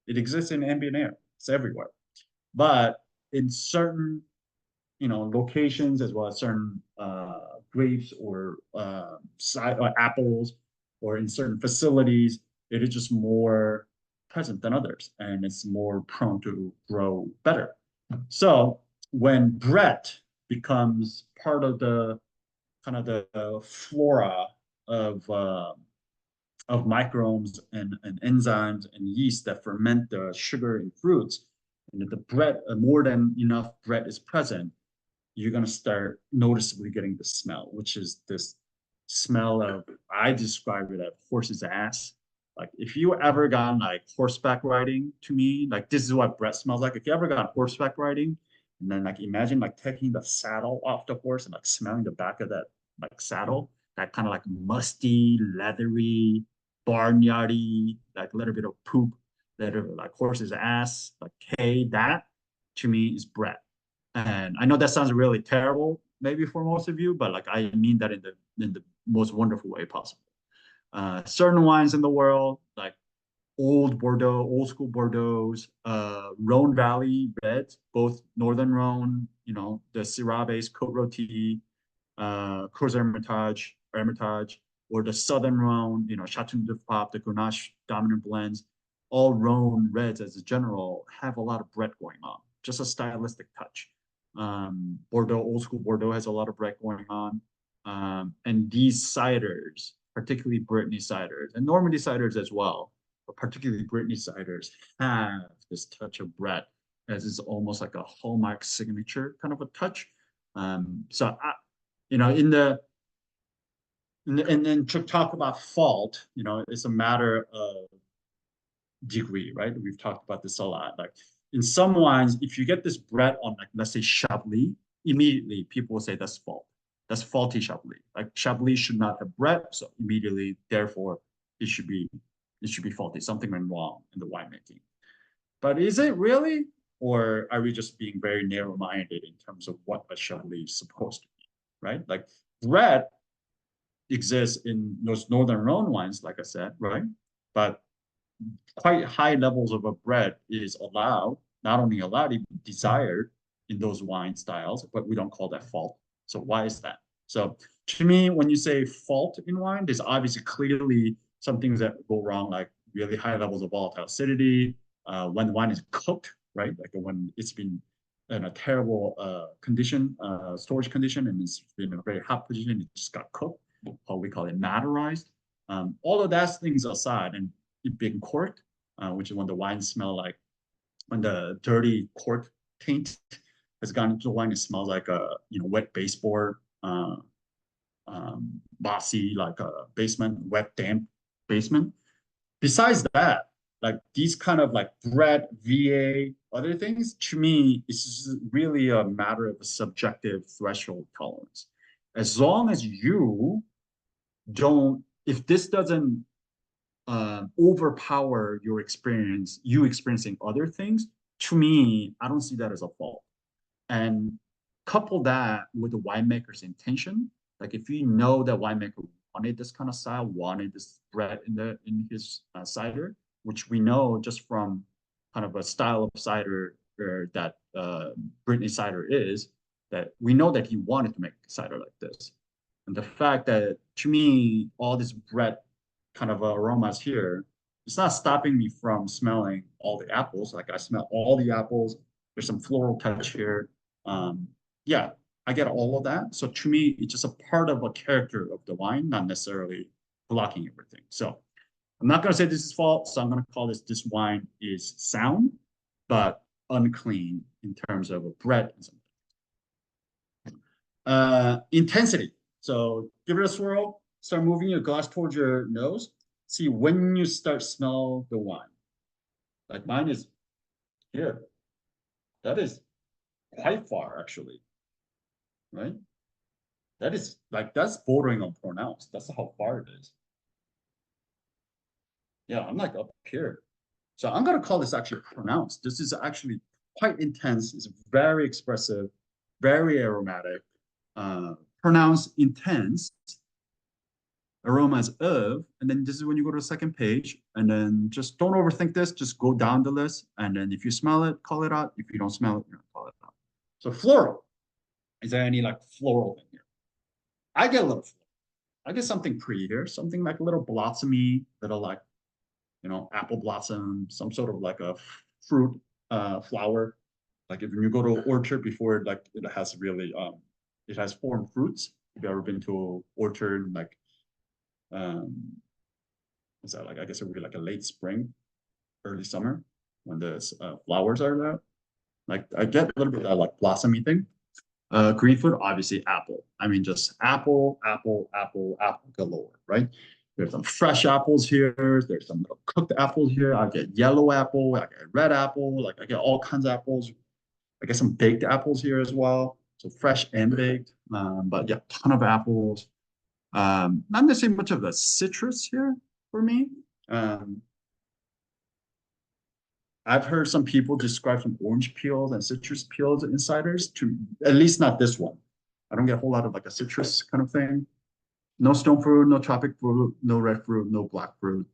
A: It exists in ambient air. It's everywhere. But in certain, you know, locations, as well as certain grapes or apples, or in certain facilities, it is just more present than others, and it's more prone to grow better. So when bread becomes part of the kind of the flora of microbes and enzymes and yeast that ferment the sugar in fruits, and if the bread, more than enough bread is present, you're going to start noticeably getting the smell, which is this smell of, I describe it as horse's ass. Like if you ever gone like horseback riding, to me, like this is what bread smells like. If you ever gone horseback riding, and then like imagine like taking the saddle off the horse and like smelling the back of that like saddle, that kind of like musty, leathery, barnyardy, like a little bit of poop, little like horse's ass, like hay, that to me is bread. And I know that sounds really terrible, maybe for most of you, but like I mean that in the most wonderful way possible. Certain wines in the world, like old Bordeaux, old school Bordeaux's, Rhone Valley reds, both Northern Rhone, you know, the Syrah-based Côte Rôtie, Cruz Hermitage, or the Southern Rhone, you know, Chateau de Pape, the Grenache dominant blends, all Rhone reds as a general have a lot of bread going on, just a stylistic touch. Bordeaux, old school Bordeaux has a lot of bread going on. And these ciders, particularly Brittany ciders, and Normandy ciders as well, but particularly Brittany ciders, have this touch of bread as is almost like a hallmark signature kind of a touch. So I, you know, and then to talk about fault, you know, it's a matter of degree, right? We've talked about this a lot. Like in some wines, if you get this bread on, like, let's say Chablis, immediately people will say that's fault. That's faulty Chablis. Like Chablis should not have bread, so immediately, therefore, it should be faulty. Something went wrong in the winemaking. But is it really? Or are we just being very narrow-minded in terms of what a Chablis is supposed to be, right? Like bread exists in those Northern Rhone wines, like I said, right? But quite high levels of a bread is allowed, not only allowed, even desired in those wine styles, but we don't call that fault. So why is that? So to me, when you say fault in wine, there's obviously clearly some things that go wrong, like really high levels of volatile acidity, when the wine is cooked, right? Like when it's been in a terrible condition, storage condition, and it's been in a very hot position, it just got cooked, how we call it Madeirized. All of those things aside, and it being corked, which is when the wine smell like, when the dirty cork taint has gone into the wine, it smells like a, you know, wet baseboard, bossy, like a basement, wet, damp basement. Besides that, like these kind of like bread, VA, other things, to me, it's really a matter of a subjective threshold tolerance. As long as you don't, if this doesn't overpower your experience, you experiencing other things, to me, I don't see that as a fault. And couple that with the winemaker's intention. Like if you know that winemaker wanted this kind of style, wanted this bread in his cider, which we know just from kind of a style of cider that Brittany cider is, that we know that he wanted to make cider like this. And the fact that, to me, all this bread kind of aromas here, it's not stopping me from smelling all the apples. Like I smell all the apples. There's some floral touch here. Yeah, I get all of that. So to me, it's just a part of a character of the wine, not necessarily blocking everything. So I'm not going to say this is fault. So I'm going to call this wine is sound, but unclean in terms of a bread and something. Intensity. So give it a swirl. Start moving your glass towards your nose. See when you start smell the wine. Like mine is here. That is quite far, actually. Right? That is like, that's bordering on pronounced. That's how far it is. Yeah, I'm like up here. So I'm going to call this actually pronounced. This is actually quite intense. It's very expressive, very aromatic, pronounced, intense. Aromas of, and then this is when you go to the second page, and then just don't overthink this, just go down the list, and then if you smell it, call it out. If you don't smell it, you don't call it out. So floral. Is there any like floral in here? I get a little floral. I get something pretty here, something like a little blossomy, little like, you know, apple blossom, some sort of like a fruit flower. like if you go to an orchard before, like it has really it has formed fruits. If you've ever been to an orchard, like is that like, I guess it would be like a late spring, early summer when the flowers are out. Like I get a little bit of that like blossomy thing. Green food, obviously apple. I mean, just apple, apple, apple, apple galore, right? There's some fresh apples here. There's some little cooked apples here. I get yellow apple. I get red apple. Like I get all kinds of apples. I get some baked apples here as well. So fresh and baked. But yeah, ton of apples. Not necessarily much of the citrus here for me. I've heard some people describe some orange peels and citrus peels in ciders, to at least not this one. I don't get a whole lot of like a citrus kind of thing. No stone fruit, no tropic fruit, no red fruit, no black fruit.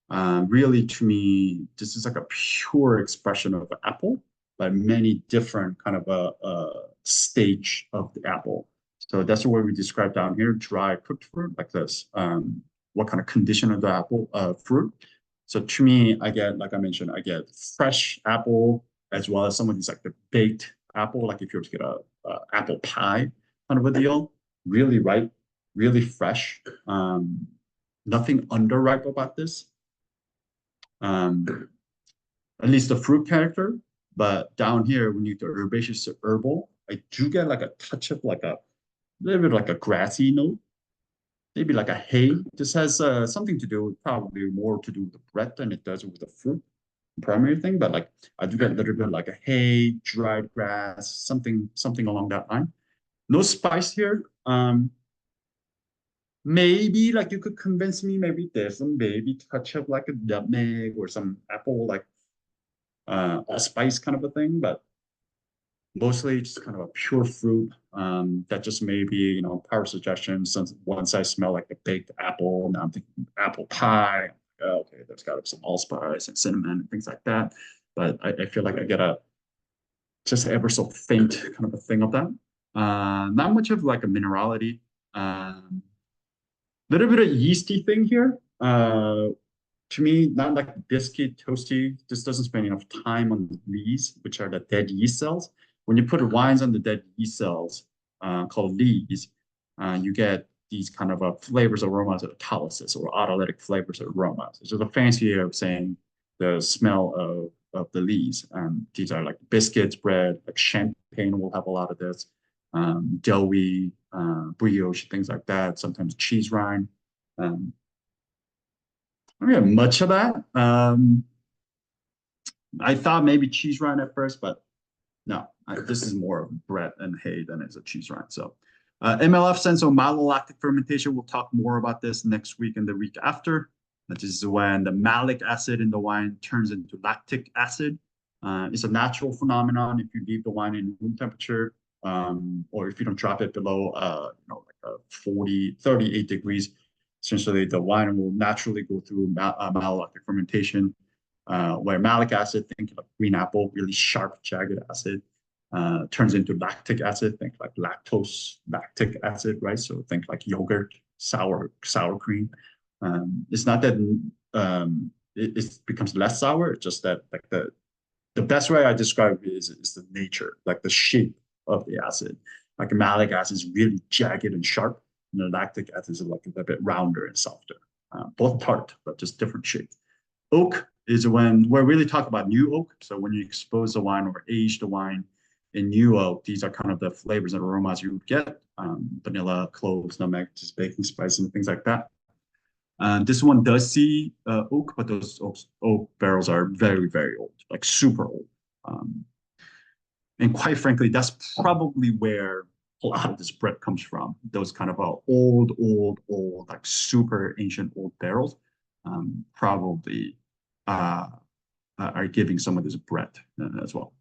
A: Really, to me, this is like a pure expression of the apple, but many different kind of a stage of the apple. So that's the way we describe down here: dry cooked fruit, like this. What kind of condition of the apple fruit? So to me, I get, like I mentioned, I get fresh apple as well as some of these like the baked apple, like if you were to get a apple pie kind of a deal, really ripe, really fresh. Nothing underripe about this. At least the fruit character, but down here when you get the herbaceous herbal, I do get like a touch of like a little bit like a grassy note. Maybe like a hay. This has something to do with, probably more to do with the bread than it does with the fruit, primary thing. But like I do get a little bit like a hay, dried grass, something along that line. No spice here. Maybe like you could convince me. Maybe there's some baby touch of like a nutmeg or some apple like a spice kind of a thing, but mostly just kind of a pure fruit that just maybe, you know, power suggestion. Since once I smell like a baked apple, now I'm thinking apple pie. Oh, okay, there's got to be some allspice and cinnamon and things like that. But I feel like I get a just ever so faint kind of a thing of that. Not much of like a minerality. Little bit of yeasty thing here. To me, not like biscuit, toasty. This doesn't spend enough time on the lees, which are the dead yeast cells. When you put wines on the dead yeast cells, called lees, you get these kind of flavors, aromas, or autolysis, or autolytic flavors or aromas. It's just a fancy way of saying the smell of the lees. These are like biscuits, bread, like champagne will have a lot of this, doughy, brioche, things like that. Sometimes cheese rind. I don't get much of that. I thought maybe cheese rind at first, but no, this is more of bread and hay than it's a cheese rind. So MLF stands for malolactic fermentation. We'll talk more about this next week and the week after. That is when the malic acid in the wine turns into lactic acid. It's a natural phenomenon if you leave the wine in room temperature, or if you don't drop it below like 38 degrees. Essentially, the wine will naturally go through malolactic fermentation, where malic acid, think like green apple, really sharp, jagged acid, turns into lactic acid, think like lactose, lactic acid, right? So think like yogurt, sour cream. It's not that it becomes less sour, it's just that like the best way I describe it is the nature, like the shape of the acid. Like malic acid is really jagged and sharp, and the lactic acid is like a bit rounder and softer. Both tart, but just different shape. Oak is when we're really talking about new oak. So when you expose the wine or age the wine in new oak, these are kind of the flavors and aromas you would get. Vanilla, cloves, nutmeg, just baking spice and things like that. This one does see oak, but those oak barrels are very, very old, like super old. And quite frankly, that's probably where a lot of this bread comes from. Those kind of old, like super ancient old barrels probably are giving some of this bread as well.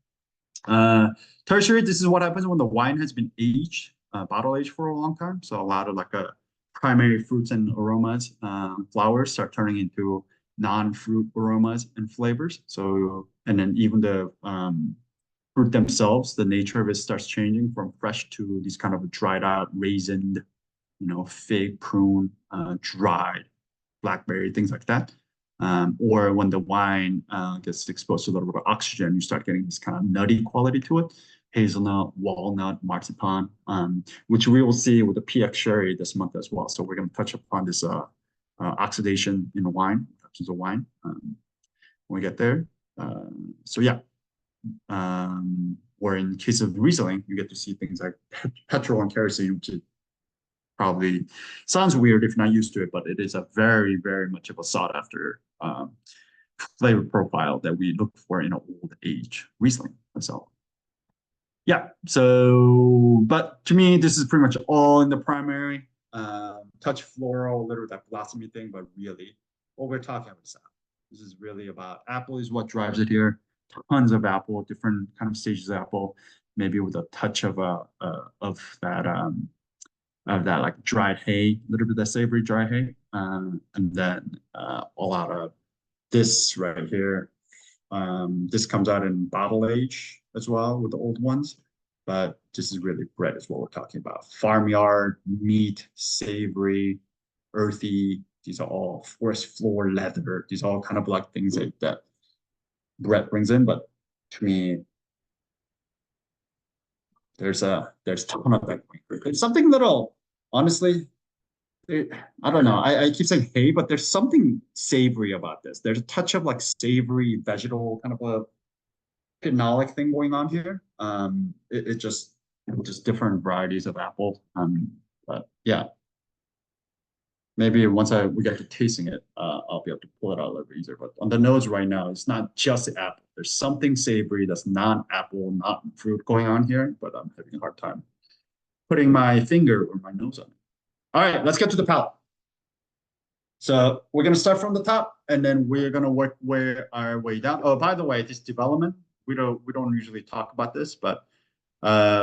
A: Tertiary, this is what happens when the wine has been aged, bottle aged for a long time. So a lot of like primary fruits and aromas, flowers start turning into non-fruit aromas and flavors. So, and then even the fruit themselves, the nature of it starts changing from fresh to these kind of dried out, raisined, fig, prune, dried, blackberry, things like that. or when the wine gets exposed to a little bit of oxygen, you start getting this kind of nutty quality to it. Hazelnut, walnut, marzipan, which we will see with the PX sherry this month as well. So we're going to touch upon this oxidation in the wine, touches of wine when we get there. So yeah, or in case of Riesling, you get to see things like petrol and kerosene, which is probably sounds weird if you're not used to it, but it is a very, very much of a sought after flavor profile that we look for in an old age Riesling. So yeah, so, but to me, this is pretty much all in the primary. Touch floral, a little of that blossomy thing, but really what we're talking about is apple. This is really about apple is what drives it here. Tons of apple, different kind of stages of apple, maybe with a touch of that like dried hay, a little bit of that savory dry hay, and then all out of this right here. This comes out in bottle age as well with the old ones, but this is really bread is what we're talking about. Farmyard, meat, savory, earthy. These are all forest floor leather. These are all kind of like things that Brett brings in, but to me, there's a ton of that. It's something little, honestly, I don't know. I keep saying hey, but there's something savory about this. There's a touch of like savory vegetal kind of a phenolic thing going on here. It just different varieties of apple. But yeah, maybe once we get to tasting it, I'll be able to pull it out a little bit easier. But on the nose right now, it's not just the apple. There's something savory that's non-apple, not fruit going on here, but I'm having a hard time putting my finger or my nose on it. All right, let's get to the palate. So we're going to start from the top, and then we're going to work our way down. Oh, by the way, this development, we don't usually talk about this, but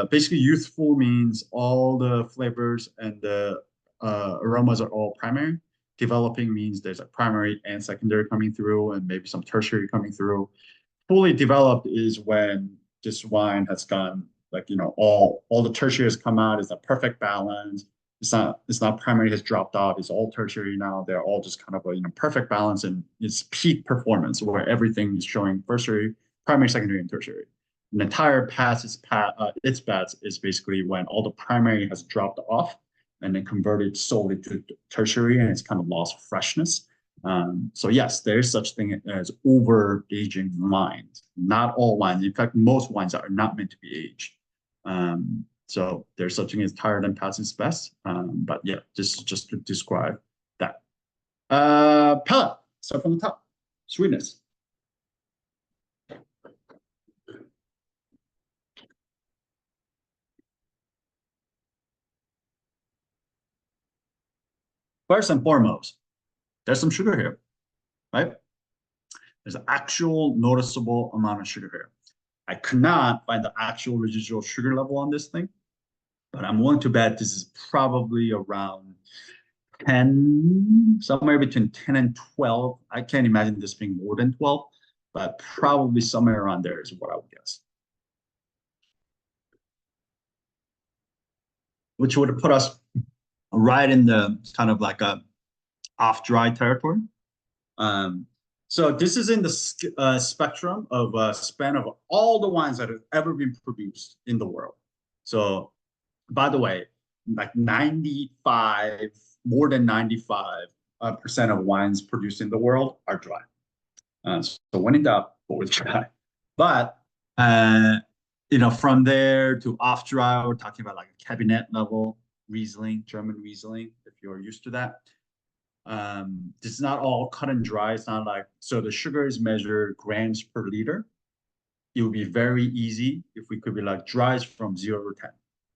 A: basically youthful means all the flavors and the aromas are all primary. Developing means there's a primary and secondary coming through, and maybe some tertiary coming through. Fully developed is when this wine has gone like, you know, all the tertiary has come out. It's a perfect balance. It's not primary has dropped off. It's all tertiary now. They're all just kind of a, you know, perfect balance, and it's peak performance where everything is showing tertiary, primary, secondary, and tertiary. An entire its bats is basically when all the primary has dropped off and then converted solely to tertiary, and it's kind of lost freshness. So yes, there's such thing as over aging wines. Not all wines. In fact, most wines are not meant to be aged. So there's such thing as tired and past its best. But yeah, just to describe that. Palate. Start from the top. Sweetness. First and foremost, there's some sugar here, right? There's an actual noticeable amount of sugar here. I could not find the actual residual sugar level on this thing, but I'm willing to bet this is probably around 10, somewhere between 10 and 12. I can't imagine this being more than 12, but probably somewhere around there is what I would guess. Which would have put us right in the kind of like a off-dry territory. So this is in the spectrum of span of all the wines that have ever been produced in the world. So, by the way, like 95, more than 95% of wines produced in the world are dry. So when in doubt, always dry. But you know, from there to off dry, we're talking about like a cabinet level Riesling, German Riesling, if you're used to that. This is not all cut and dry. It's not like, so the sugar is measured grams per liter. It would be very easy if we could be like dries from 0 to 10.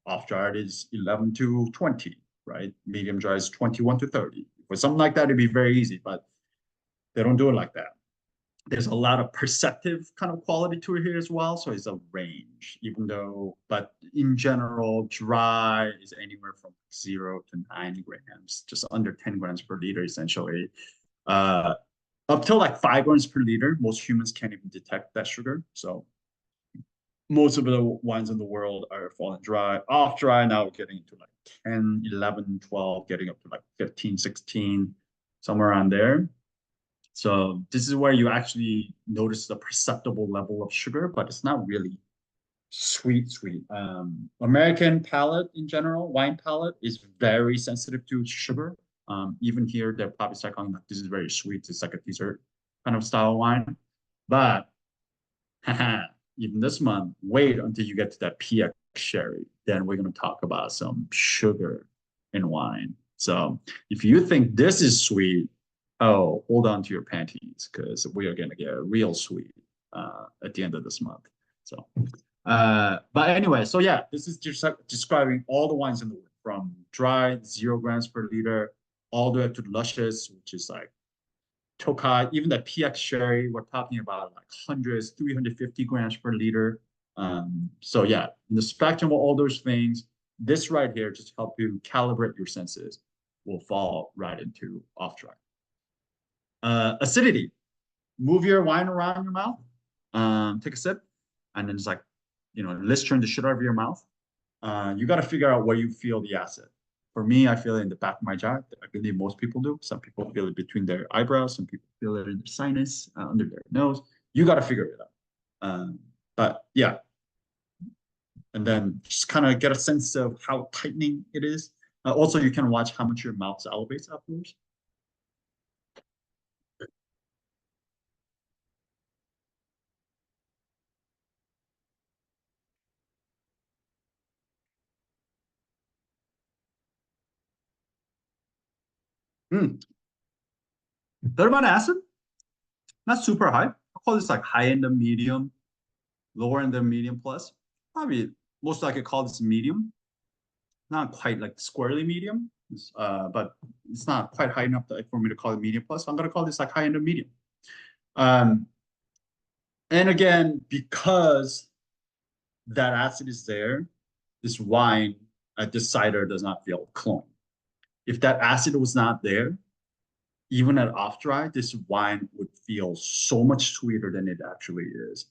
A: Off dry is 11 to 20, right? Medium dry is 21 to 30. For something like that, it'd be very easy, but they don't do it like that. There's a lot of perceptive kind of quality to it here as well. So it's a range, even though, but in general, dry is anywhere from 0 to 9 grams, just under 10 grams per liter, essentially. Up till like 5 grams per liter, most humans can't even detect that sugar. So most of the wines in the world are falling dry. Off dry, now we're getting into like 10, 11, 12, getting up to like 15, 16, somewhere around there. So this is where you actually notice the perceptible level of sugar, but it's not really sweet. American palate in general, wine palate is very sensitive to sugar. Even here, they're probably saying that this is very sweet. It's like a dessert kind of style wine. But even this month, wait until you get to that PX sherry. Then we're going to talk about some sugar in wine. So if you think this is sweet, oh, hold on to your panties because we are going to get real sweet at the end of this month. So, but anyway, so yeah, this is just describing all the wines in the world from dry, 0 grams per liter, all the way to luscious, which is like Tokai, even the PX sherry, we're talking about like hundreds, 350 grams per liter. So yeah, in the spectrum of all those things, this right here just help you calibrate your senses will fall right into off dry. Acidity. Move your wine around your mouth, take a sip, and then it's like, Listerine the shit out of your mouth. You got to figure out where you feel the acid. For me, I feel it in the back of my jaw. I believe most people do. Some people feel it between their eyebrows. Some people feel it in their sinus, under their nose. You got to figure it out. But yeah. And then just kind of get a sense of how tightening it is. Also, you can watch how much your mouth salivates afterwards. Third about acid, not super high. I'll call this like high end of medium, lower end of medium plus. Probably most likely call this medium. Not quite like squarely medium, but it's not quite high enough for me to call it medium plus. So I'm gonna call this like high end of medium. And again, because that acid is there, this wine, this cider does not feel cloying. If that acid was not there, even at off dry, this wine would feel so much sweeter than it actually is.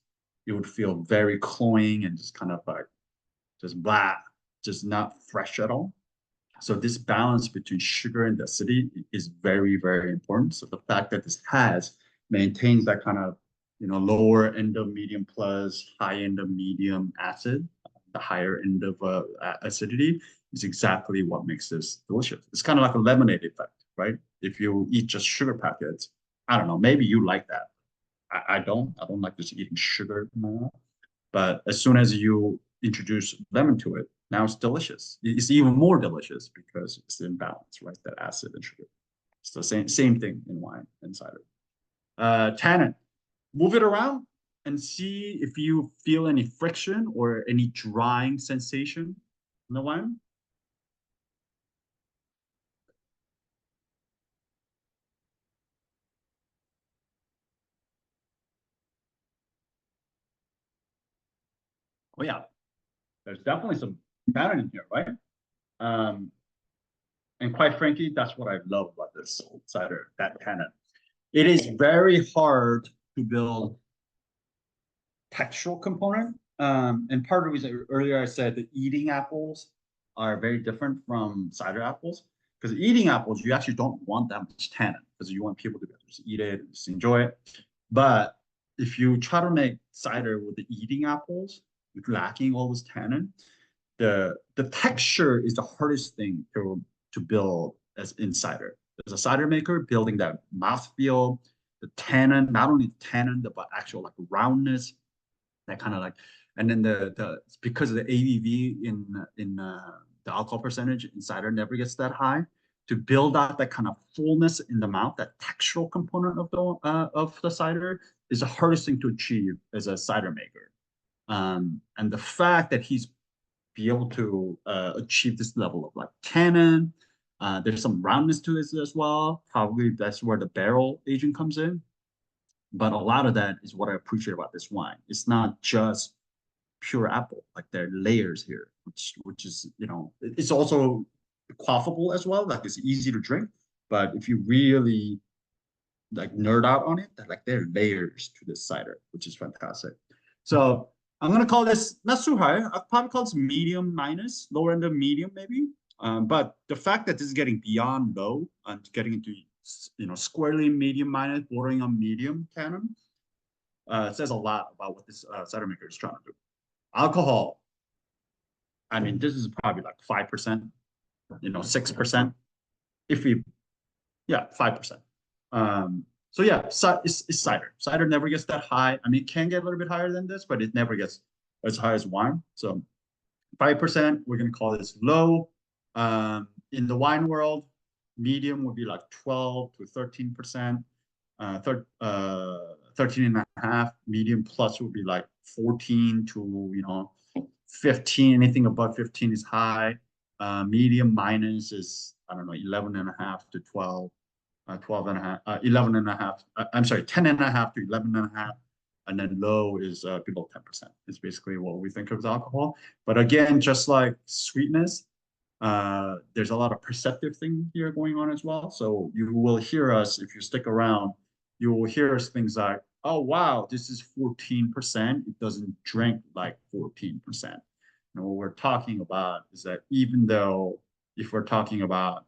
A: It would feel very cloying and just kind of like just blah, just not fresh at all. So this balance between sugar and acidity is very, very important. So the fact that this maintains that kind of, lower end of medium plus, high end of medium acid, the higher end of acidity is exactly what makes this delicious. It's kind of like a lemonade effect, right? If you eat just sugar packets, I don't know, maybe you like that. I don't like just eating sugar. But as soon as you introduce lemon to it, now it's delicious. It's even more delicious because it's in balance, right? That acid and sugar. It's the same thing in wine and cider. Tannin. Move it around and see if you feel any friction or any drying sensation in the wine. Oh yeah, there's definitely some tannin in here, right? And quite frankly, that's what I love about this cider, that tannin. It is very hard to build textural component. And part of the reason earlier I said that eating apples are very different from cider apples. Because eating apples, you actually don't want that much tannin because you want people to just eat it and just enjoy it. But if you try to make cider with the eating apples, lacking all this tannin, the texture is the hardest thing to build as in cider. As a cider maker, building that mouthfeel, the tannin, not only tannin, but actual like roundness, that kind of like, and then the because of the ABV in the alcohol percentage in cider never gets that high. To build out that kind of fullness in the mouth, that textural component of the cider is the hardest thing to achieve as a cider maker. And the fact that he's be able to achieve this level of like tannin, there's some roundness to it as well. Probably that's where the barrel aging comes in. But a lot of that is what I appreciate about this wine. It's not just pure apple, like there are layers here, which is, it's also quaffable as well. Like it's easy to drink, but if you really like nerd out on it, that like there are layers to this cider, which is fantastic. So I'm gonna call this not too high. I'd probably call this medium minus, lower end of medium maybe. But the fact that this is getting beyond low and getting into squarely medium minus, bordering on medium canon. It says a lot about what this cider maker is trying to do. Alcohol, I mean, this is probably like 5%, 6%. If we, yeah, 5%. So yeah, it's cider. Cider never gets that high. I mean, it can get a little bit higher than this, but it never gets as high as wine. So 5%, we're gonna call this low. In the wine world, medium would be like 12 to 13%. 13 and a half. Medium plus would be like 14 to 15. Anything above 15 is high. Medium minus is, I don't know, 11 and a half to 12. 12 and a half, 11 and a half, I'm sorry, 10 and a half to 11 and a half. And then low is below 10%. It's basically what we think of as alcohol. But again, just like sweetness, there's a lot of perceptive thing here going on as well. So you will hear us, if you stick around, you will hear us things like, oh, wow, this is 14%. It doesn't drink like 14%. What we're talking about is that even though if we're talking about,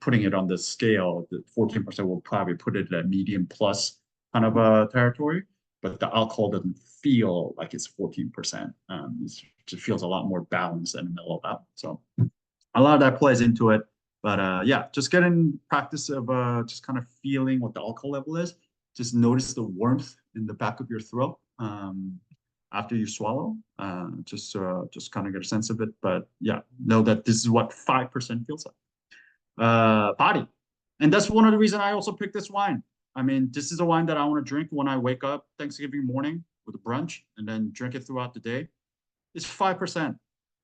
A: putting it on the scale, the 14% will probably put it at medium plus kind of a territory, but the alcohol doesn't feel like it's 14%. It just feels a lot more balanced and mellowed out. So a lot of that plays into it. But yeah, just get in practice of just kind of feeling what the alcohol level is. Just notice the warmth in the back of your throat after you swallow. Just kind of get a sense of it. But yeah, know that this is what 5% feels like. Body. And that's one of the reasons I also picked this wine. I mean, this is a wine that I want to drink when I wake up Thanksgiving morning with a brunch and then drink it throughout the day. It's 5%.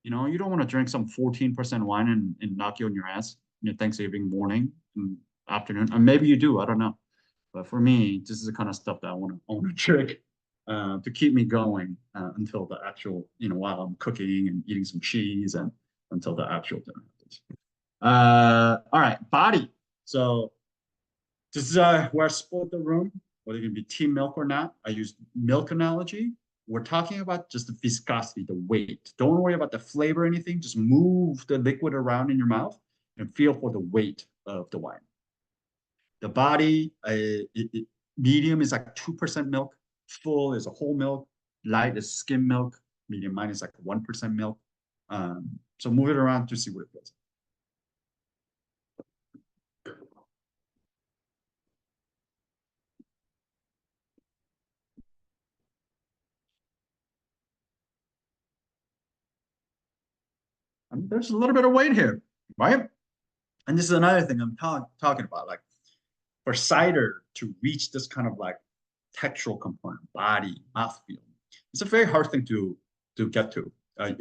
A: You don't want to drink some 14% wine and knock you on your ass Thanksgiving morning and afternoon. And maybe you do, I don't know. But for me, this is the kind of stuff that I want to drink to keep me going until the actual, while I'm cooking and eating some cheese and until the actual dinner happens. All right, body. So this is where I split the room, whether it can be team milk or not. I use milk analogy. We're talking about just the viscosity, the weight. Don't worry about the flavor or anything. Just move the liquid around in your mouth and feel for the weight of the wine. The body, medium is like 2% milk. Full is a whole milk. Light is skim milk. Medium minus like 1% milk. So move it around to see what it feels. There's a little bit of weight here, right? And this is another thing I'm talking about. Like for cider to reach this kind of like textural component, body, mouthfeel, it's a very hard thing to get to,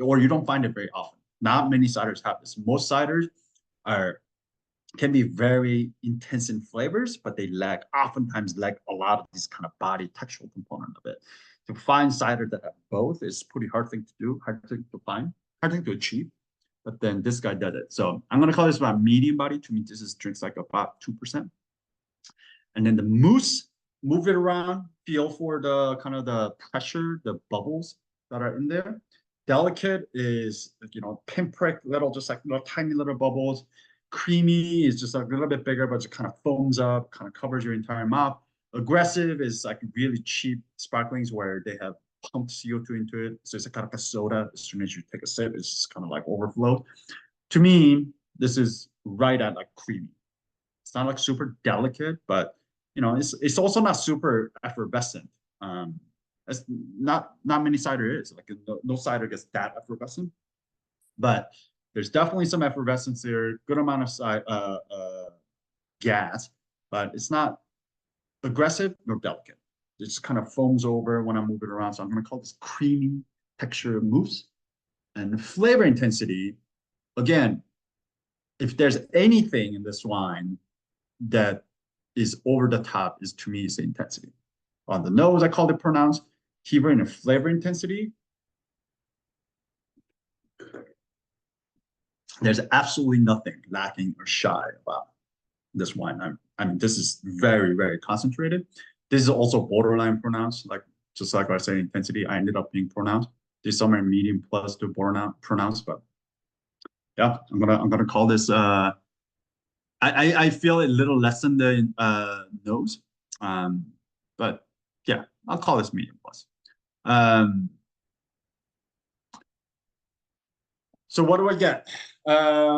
A: or you don't find it very often. Not many ciders have this. Most ciders can be very intense in flavors, but they oftentimes lack a lot of this kind of body textural component of it. To find cider that have both is pretty hard thing to do, hard thing to find, hard thing to achieve. But then this guy did it. So I'm going to call this about medium body. To me, this is drinks like about 2%. And then the mousse, move it around, feel for the kind of the pressure, the bubbles that are in there. Delicate is, pinprick, just like little tiny little bubbles. Creamy is just a little bit bigger, but it kind of foams up, kind of covers your entire mouth. Aggressive is like really cheap sparklings where they have pumped CO2 into it. So it's a kind of a soda. As soon as you take a sip, it's just kind of like overflow. To me, this is right at like creamy. It's not like super delicate, but it's also not super effervescent. It's not many cider is. Like no cider gets that effervescent. But there's definitely some effervescence there, good amount of gas, but it's not aggressive nor delicate. It just kind of foams over when I move it around. So I'm going to call this creamy texture mousse. And the flavor intensity, again, if there's anything in this wine that is over the top, is to me is the intensity. On the nose, I called it pronounced. Here in the flavor intensity, there's absolutely nothing lacking or shy about this wine. I mean, this is very, very concentrated. This is also borderline pronounced, just like I say, intensity. I ended up being pronounced. This somewhere medium plus to pronounced, but yeah, I'm gonna call this I feel a little less than the nose. But yeah, I'll call this medium plus. So what do I get?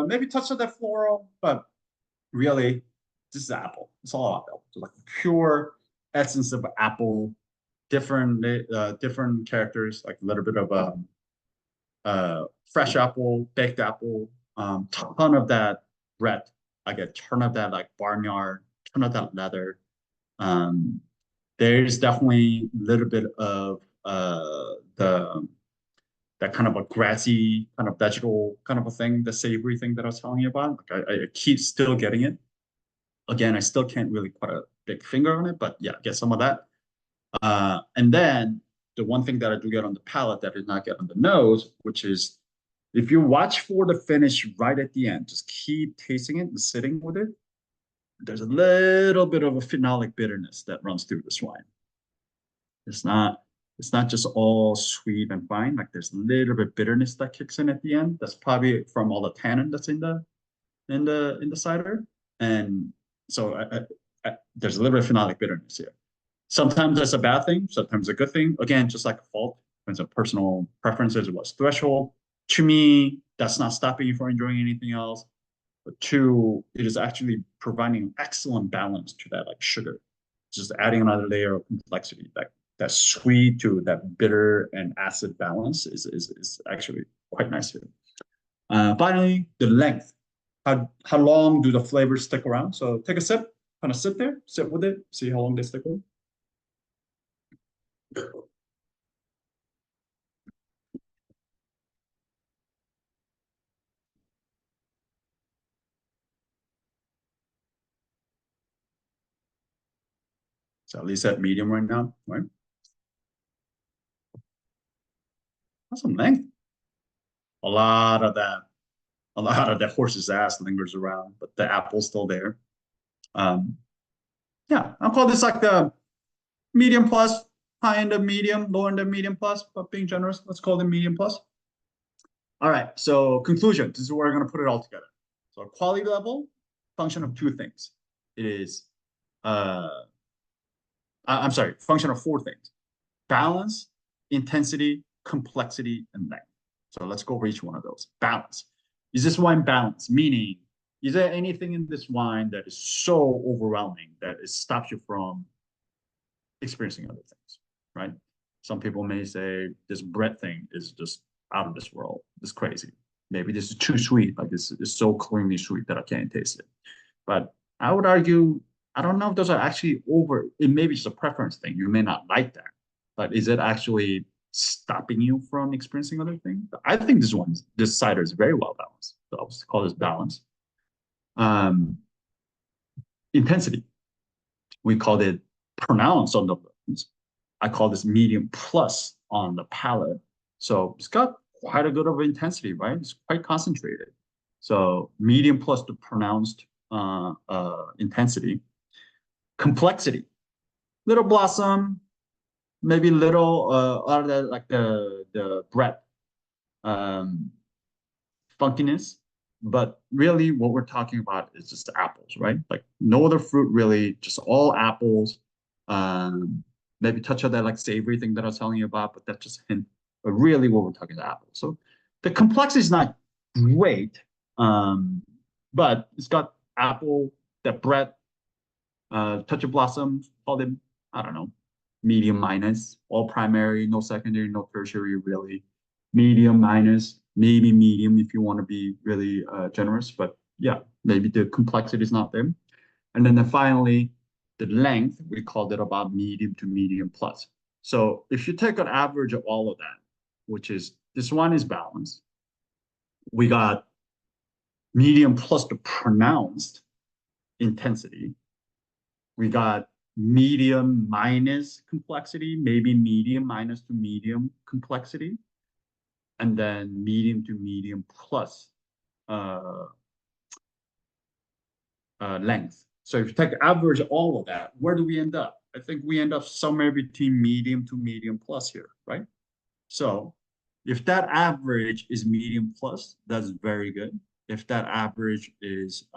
A: Maybe touch of that floral, but really, this is apple. It's all about apple. So like pure essence of apple, different characters, like a little bit of fresh apple, baked apple, ton of that bread. I get ton of that like barnyard, ton of that leather. There's definitely a little bit of the that kind of a grassy kind of vegetable kind of a thing, the savory thing that I was telling you about. Like I keep still getting it. Again, I still can't really put a big finger on it, but yeah, get some of that. And then the one thing that I do get on the palate that I did not get on the nose, which is if you watch for the finish right at the end, just keep tasting it and sitting with it. There's a little bit of a phenolic bitterness that runs through this wine. It's not just all sweet and fine. Like there's a little bit bitterness that kicks in at the end. That's probably from all the tannin that's in the cider. And so there's a little bit of phenolic bitterness here. Sometimes that's a bad thing. Sometimes a good thing. Again, just like a fault, depends on personal preferences. What's threshold? To me, that's not stopping you from enjoying anything else. But two, it is actually providing excellent balance to that like sugar. Just adding another layer of complexity. That sweet to that bitter and acid balance is actually quite nice here. Finally, the length. How long do the flavors stick around? So take a sip, kind of sit there, sit with it, see how long they stick with. So at least at medium right now, right? That's some length. A lot of that horse's ass lingers around, but the apple's still there. Yeah, I'll call this like the medium plus, high end of medium, low end of medium plus, but being generous, let's call it medium plus. All right, so conclusion, this is where we're going to put it all together. So quality level, function of two things. It is, I'm sorry, function of four things. Balance, intensity, complexity, and length. So let's go over each one of those. Balance. Is this wine balanced? Meaning, is there anything in this wine that is so overwhelming that it stops you from experiencing other things, right? Some people may say this bread thing is just out of this world. It's crazy. Maybe this is too sweet. Like this is so cleanly sweet that I can't taste it. But I would argue, I don't know if those are actually over. It may be just a preference thing. You may not like that, but is it actually stopping you from experiencing other things? I think this cider is very well balanced. So I'll just call this balance. Intensity. We called it pronounced on the lips. I call this medium plus on the palate. So it's got quite a good of intensity, right? It's quite concentrated. So medium plus the pronounced intensity. Complexity. Little blossom, maybe little out of that like the bread funkiness, but really what we're talking about is just apples, right? Like no other fruit really, just all apples. Maybe touch of that like savory thing that I was telling you about, but that's just hint. But really what we're talking about apples. So the complexity is not great, but it's got apple, that bread, touch of blossom, call them, I don't know, medium minus, all primary, no secondary, no tertiary really. Medium minus, maybe medium if you want to be really generous, but yeah, maybe the complexity is not there. And then finally, the length, we called it about medium to medium plus. So if you take an average of all of that, which is this one is balanced, we got medium plus the pronounced intensity. We got medium minus complexity, maybe medium minus to medium complexity, and then medium to medium plus length. So if you take average all of that, where do we end up? I think we end up somewhere between medium to medium plus here, right? So if that average is medium plus, that's very good. If that average is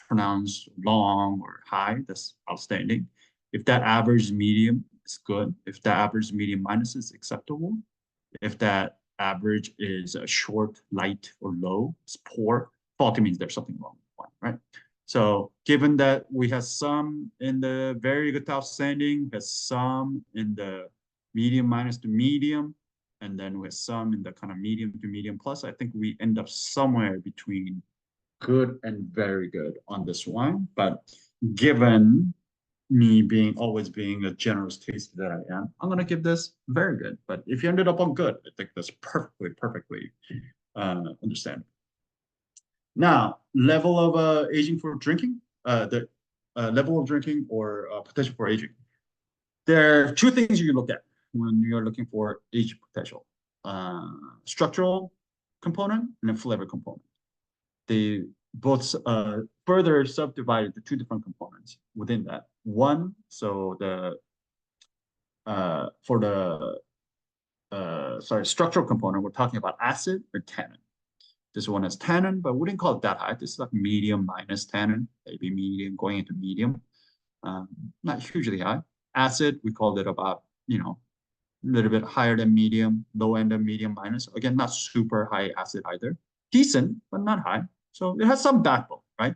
A: pronounced long or high, that's outstanding. If that average medium is good, if that average medium minus is acceptable, if that average is short, light, or low, it's poor, faulty means there's something wrong with one, right? So given that we have some in the very good to outstanding, has some in the medium minus to medium, and then with some in the kind of medium to medium plus, I think we end up somewhere between good and very good on this wine. But given me always being a generous taster that I am, I'm gonna give this very good. But if you ended up on good, I think that's perfectly understandable. Now, level of aging for drinking, the level of drinking or potential for aging. There are two things you look at when you're looking for age potential: structural component and a flavor component. They both further subdivided the two different components within that. One, so the for the structural component, we're talking about acid or tannin. This one is tannin, but we wouldn't call it that high. This is like medium minus tannin, maybe medium going into medium, not hugely high. Acid, we called it about, a little bit higher than medium, low end of medium minus. Again, not super high acid either. Decent, but not high. So it has some backbone, right?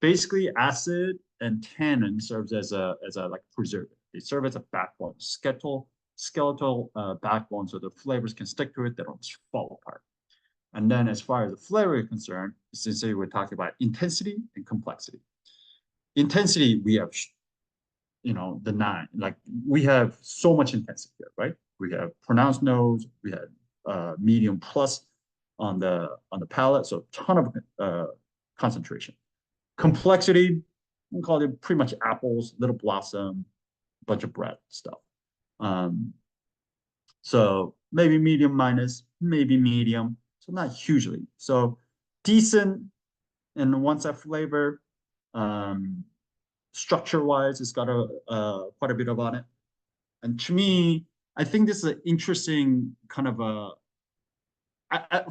A: Basically, acid and tannin serves as a like preservative. They serve as a backbone, skeletal backbone, so the flavors can stick to it. They don't fall apart. And then as far as the flavor is concerned, essentially we're talking about intensity and complexity. Intensity, we have, the 9, like we have so much intensity here, right? We have pronounced nose, we had medium plus on the palate, so a ton of concentration. Complexity, we call it pretty much apples, little blossom, bunch of bread stuff. So maybe medium minus, maybe medium. So not hugely. So decent in one set flavor. Structure-wise, it's got quite a bit about it. And to me, I think this is an interesting kind of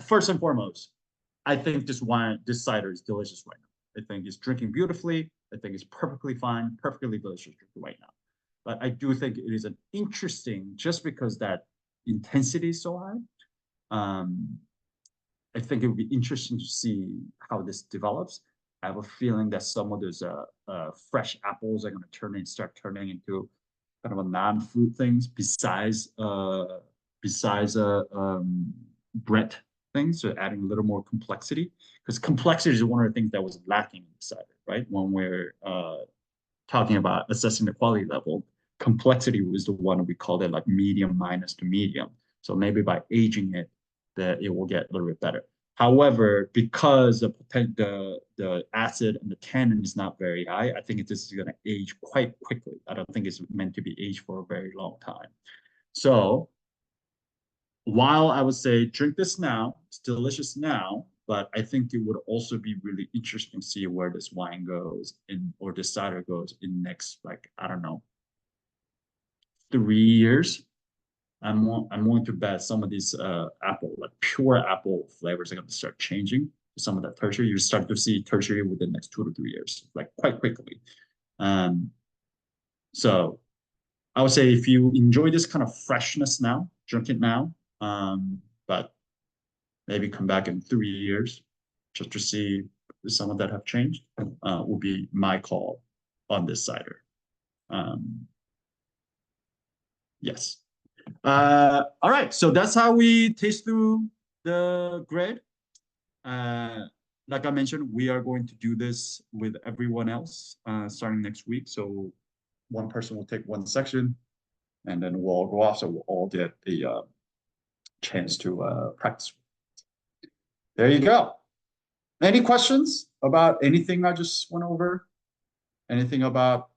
A: first and foremost, I think this cider is delicious right now. I think it's drinking beautifully. I think it's perfectly fine, perfectly delicious right now. But I do think it is an interesting, just because that intensity is so high. I think it would be interesting to see how this develops. I have a feeling that some of those fresh apples are going to start turning into kind of a non-fruit things besides bread things, so adding a little more complexity, because complexity is one of the things that was lacking in the cider, right? When we're talking about assessing the quality level, complexity was the one we called it like medium minus to medium. So maybe by aging it, that it will get a little bit better. However, because the acid and the tannin is not very high, I think this is going to age quite quickly. I don't think it's meant to be aged for a very long time. So while I would say drink this now, it's delicious now, but I think it would also be really interesting to see where this wine goes or this cider goes in next, like, I don't know, 3 years. I'm willing to bet some of these apple, like pure apple flavors are going to start changing. Some of that tertiary, you start to see tertiary within the next 2 to 3 years, like quite quickly. So I would say if you enjoy this kind of freshness now, drink it now. But maybe come back in 3 years just to see if some of that have changed. Will be my call on this cider. Yes. All right, so that's how we taste through the grade. Like I mentioned, we are going to do this with everyone else starting next week. So one person will take one section, and then we'll all go off, so we'll all get a chance to practice. There you go. Any questions about anything I just went over? Anything about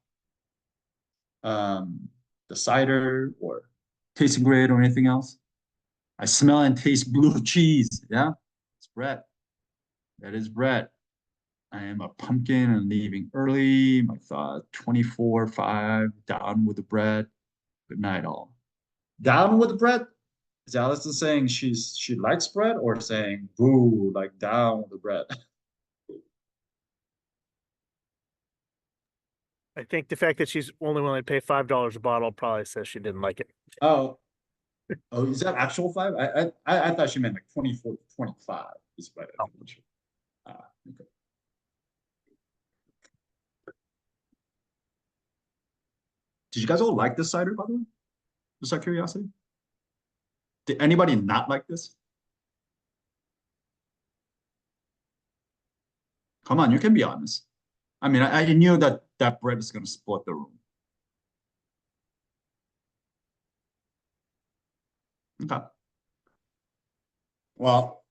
A: the cider or tasting grade or anything else? I smell and taste blue cheese. Yeah, it's bread. That is bread. I am a pumpkin and leaving early. My thought 24-5, down with the bread. Good night, all. Down with the bread? Is Allison saying she likes bread, or saying boo, like down with the bread?
D: I think the fact that she's only willing to pay $5 a bottle probably says she didn't like it.
A: Oh, oh, is that actual 5? I thought she meant like 24 to 25 is what I think. Okay. Did you guys all like this cider, by the way? Just out of curiosity? Did anybody not like this? Come on, you can be honest. I mean, I knew that that bread is going to split the room. Okay. Well,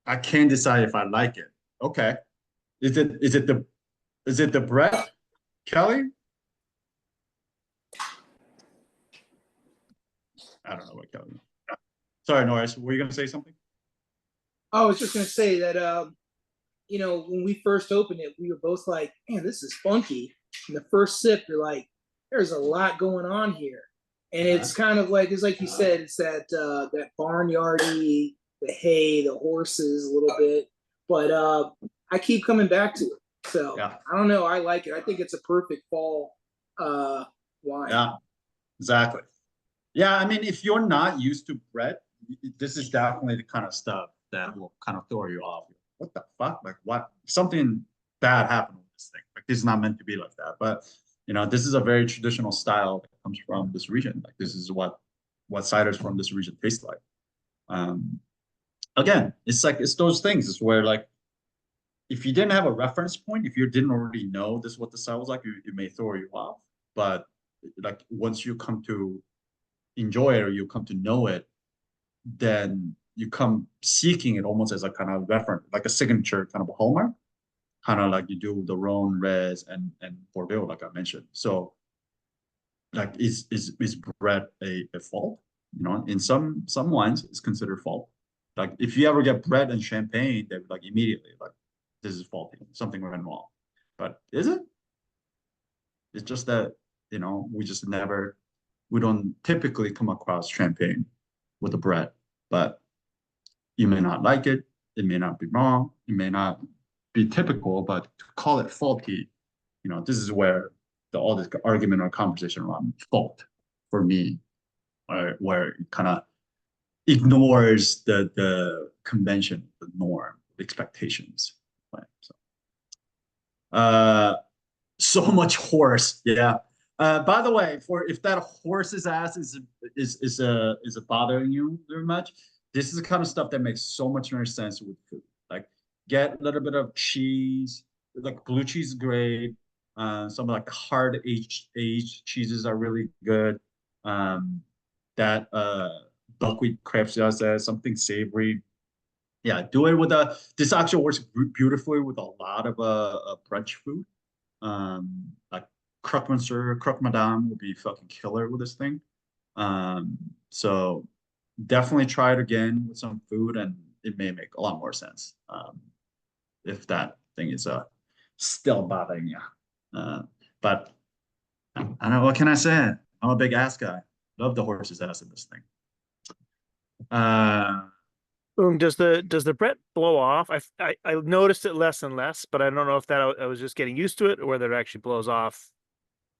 A: I can't decide if I like it. Okay. Is it the bread, Kelly? I don't know what Kelly. Sorry, Norris. Were you going to say something?
E: I was just gonna say that when we first opened it, we were both like, "Man, this is funky." And the first sip, you're like, "There's a lot going on here," and it's kind of like you said, it's that barnyardy, the hay, the horses, a little bit. But I keep coming back to it, so
A: Yeah.
E: I don't know. I like it. I think it's a perfect fall wine.
A: Yeah, exactly. Yeah, I mean, if you're not used to bread, this is definitely the kind of stuff that will kind of throw you off. What the fuck? Like, what? Something bad happened with this thing. Like, this is not meant to be like that. But this is a very traditional style that comes from this region. Like, this is what ciders from this region taste like. Again, it's those things. It's where, like, if you didn't have a reference point, if you didn't already know this is what the style was like, it may throw you off. But like, once you come to enjoy it or you come to know it, then you come seeking it almost as a kind of reference, like a signature kind of a hallmark, kind of like you do the Rhone, Res, and Bordeaux, like I mentioned. So, like, is bread a fault? In some wines, it's considered fault. Like, if you ever get bread and champagne, they're like immediately like, this is faulty, something went wrong. But is it? It's just that we don't typically come across champagne with the bread, but you may not like it. It may not be wrong. It may not be typical, but to call it faulty, this is where all this argument or conversation around fault for me, where it kind of ignores the convention, the norm, the expectations. Right? So much horse, yeah. By the way, if that horse's ass is bothering you very much, this is the kind of stuff that makes so much more sense with food. Like, get a little bit of cheese, like blue cheese is great. Some like hard aged cheeses are really good. That buckwheat crepe sauce, something savory. Yeah, do it with this actually works beautifully with a lot of brunch food. Like croque monsieur, croque madame will be fucking killer with this thing. So definitely try it again with some food, and it may make a lot more sense. If that thing is still bothering you. But I don't know, what can I say? I'm a big ass guy. Love the horse's ass in this thing.
D: Does the bread blow off? I noticed it less and less, but I don't know if that I was just getting used to it or whether it actually blows off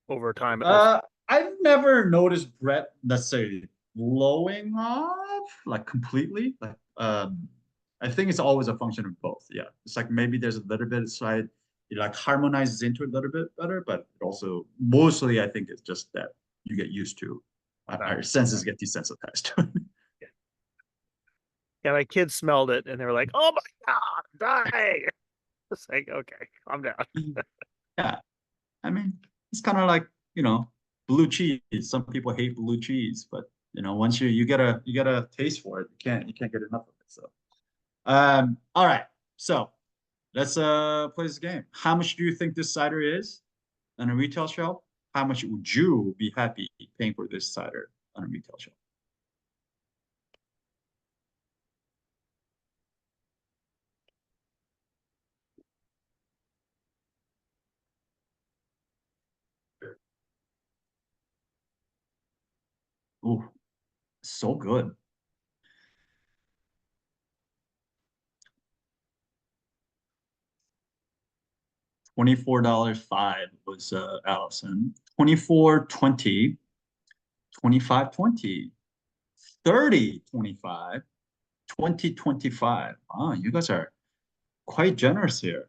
D: over time.
A: I've never noticed bread necessarily blowing off like completely. Like, I think it's always a function of both. Yeah, it's like maybe there's a little bit side, it like harmonizes into it a little bit better, but it also mostly I think it's just that you get used to. Our senses get desensitized to it.
D: Yeah, my kids smelled it and they were like, "Oh my God, die!" It's like, okay, calm down.
A: Yeah, I mean, it's kind of like blue cheese. Some people hate blue cheese, but once you get a taste for it, you can't get enough of it. So, all right, so let's play this game. How much do you think this cider is on a retail shelf? How much would you be happy paying for this cider on a retail shelf? Ooh, so good. $24.05 was Allison. 24.20, 25.20, 30.25, 20.25. Ah, you guys are quite generous here.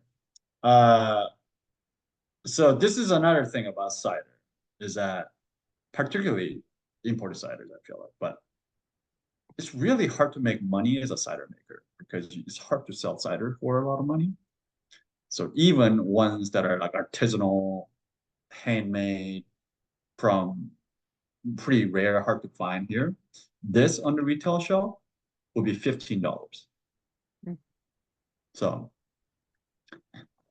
A: So this is another thing about cider, is that particularly imported ciders, I feel like, but it's really hard to make money as a cider maker because it's hard to sell cider for a lot of money. So even ones that are like artisanal, handmade, from pretty rare, hard to find here, this on the retail shelf will be $15. So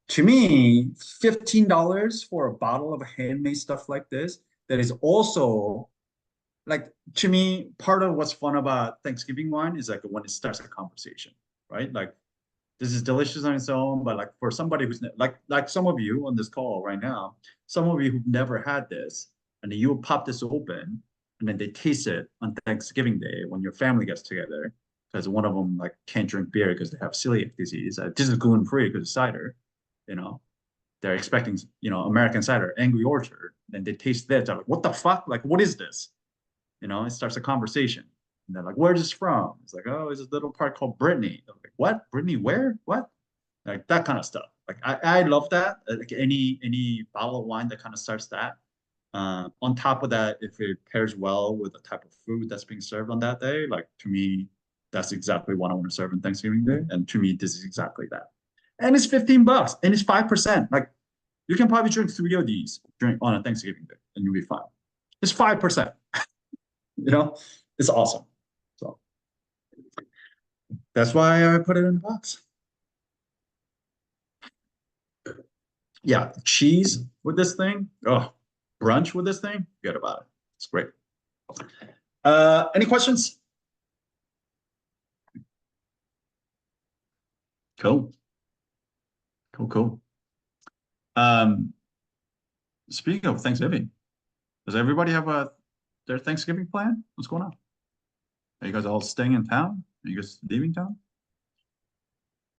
A: to me, $15 for a bottle of handmade stuff like this, that is also like, to me, part of what's fun about Thanksgiving wine is like when it starts a conversation, right? Like, this is delicious on its own, but like for somebody who's like some of you on this call right now, some of you who've never had this, and then you pop this open, and then they taste it on Thanksgiving Day when your family gets together, because one of them like can't drink beer because they have celiac disease. This is gluten free because it's cider, you know. They're expecting, you know, American cider, Angry Orchard. Then they taste this, they're like, what the fuck? Like, what is this? You know, it starts a conversation. And they're like, where's this from? It's like, oh, it's a little part called Brittany. I'm like, what? Brittany, where? What? Like that kind of stuff. Like I love that. Like any bottle of wine that kind of starts that. On top of that, if it pairs well with the type of food that's being served on that day, like to me, that's exactly what I want to serve on Thanksgiving Day. And to me, this is exactly that. And it's $15 and it's 5%. Like you can probably drink 3 of these on a Thanksgiving Day and you'll be fine. It's 5%. You know, it's awesome. So that's why I put it in the box. Yeah, cheese with this thing. Oh, brunch with this thing. Forget about it. It's great. Any questions? Cool. Cool. Speaking of Thanksgiving, does everybody have their Thanksgiving plan? What's going on? Are you guys all staying in town? Are you guys leaving town?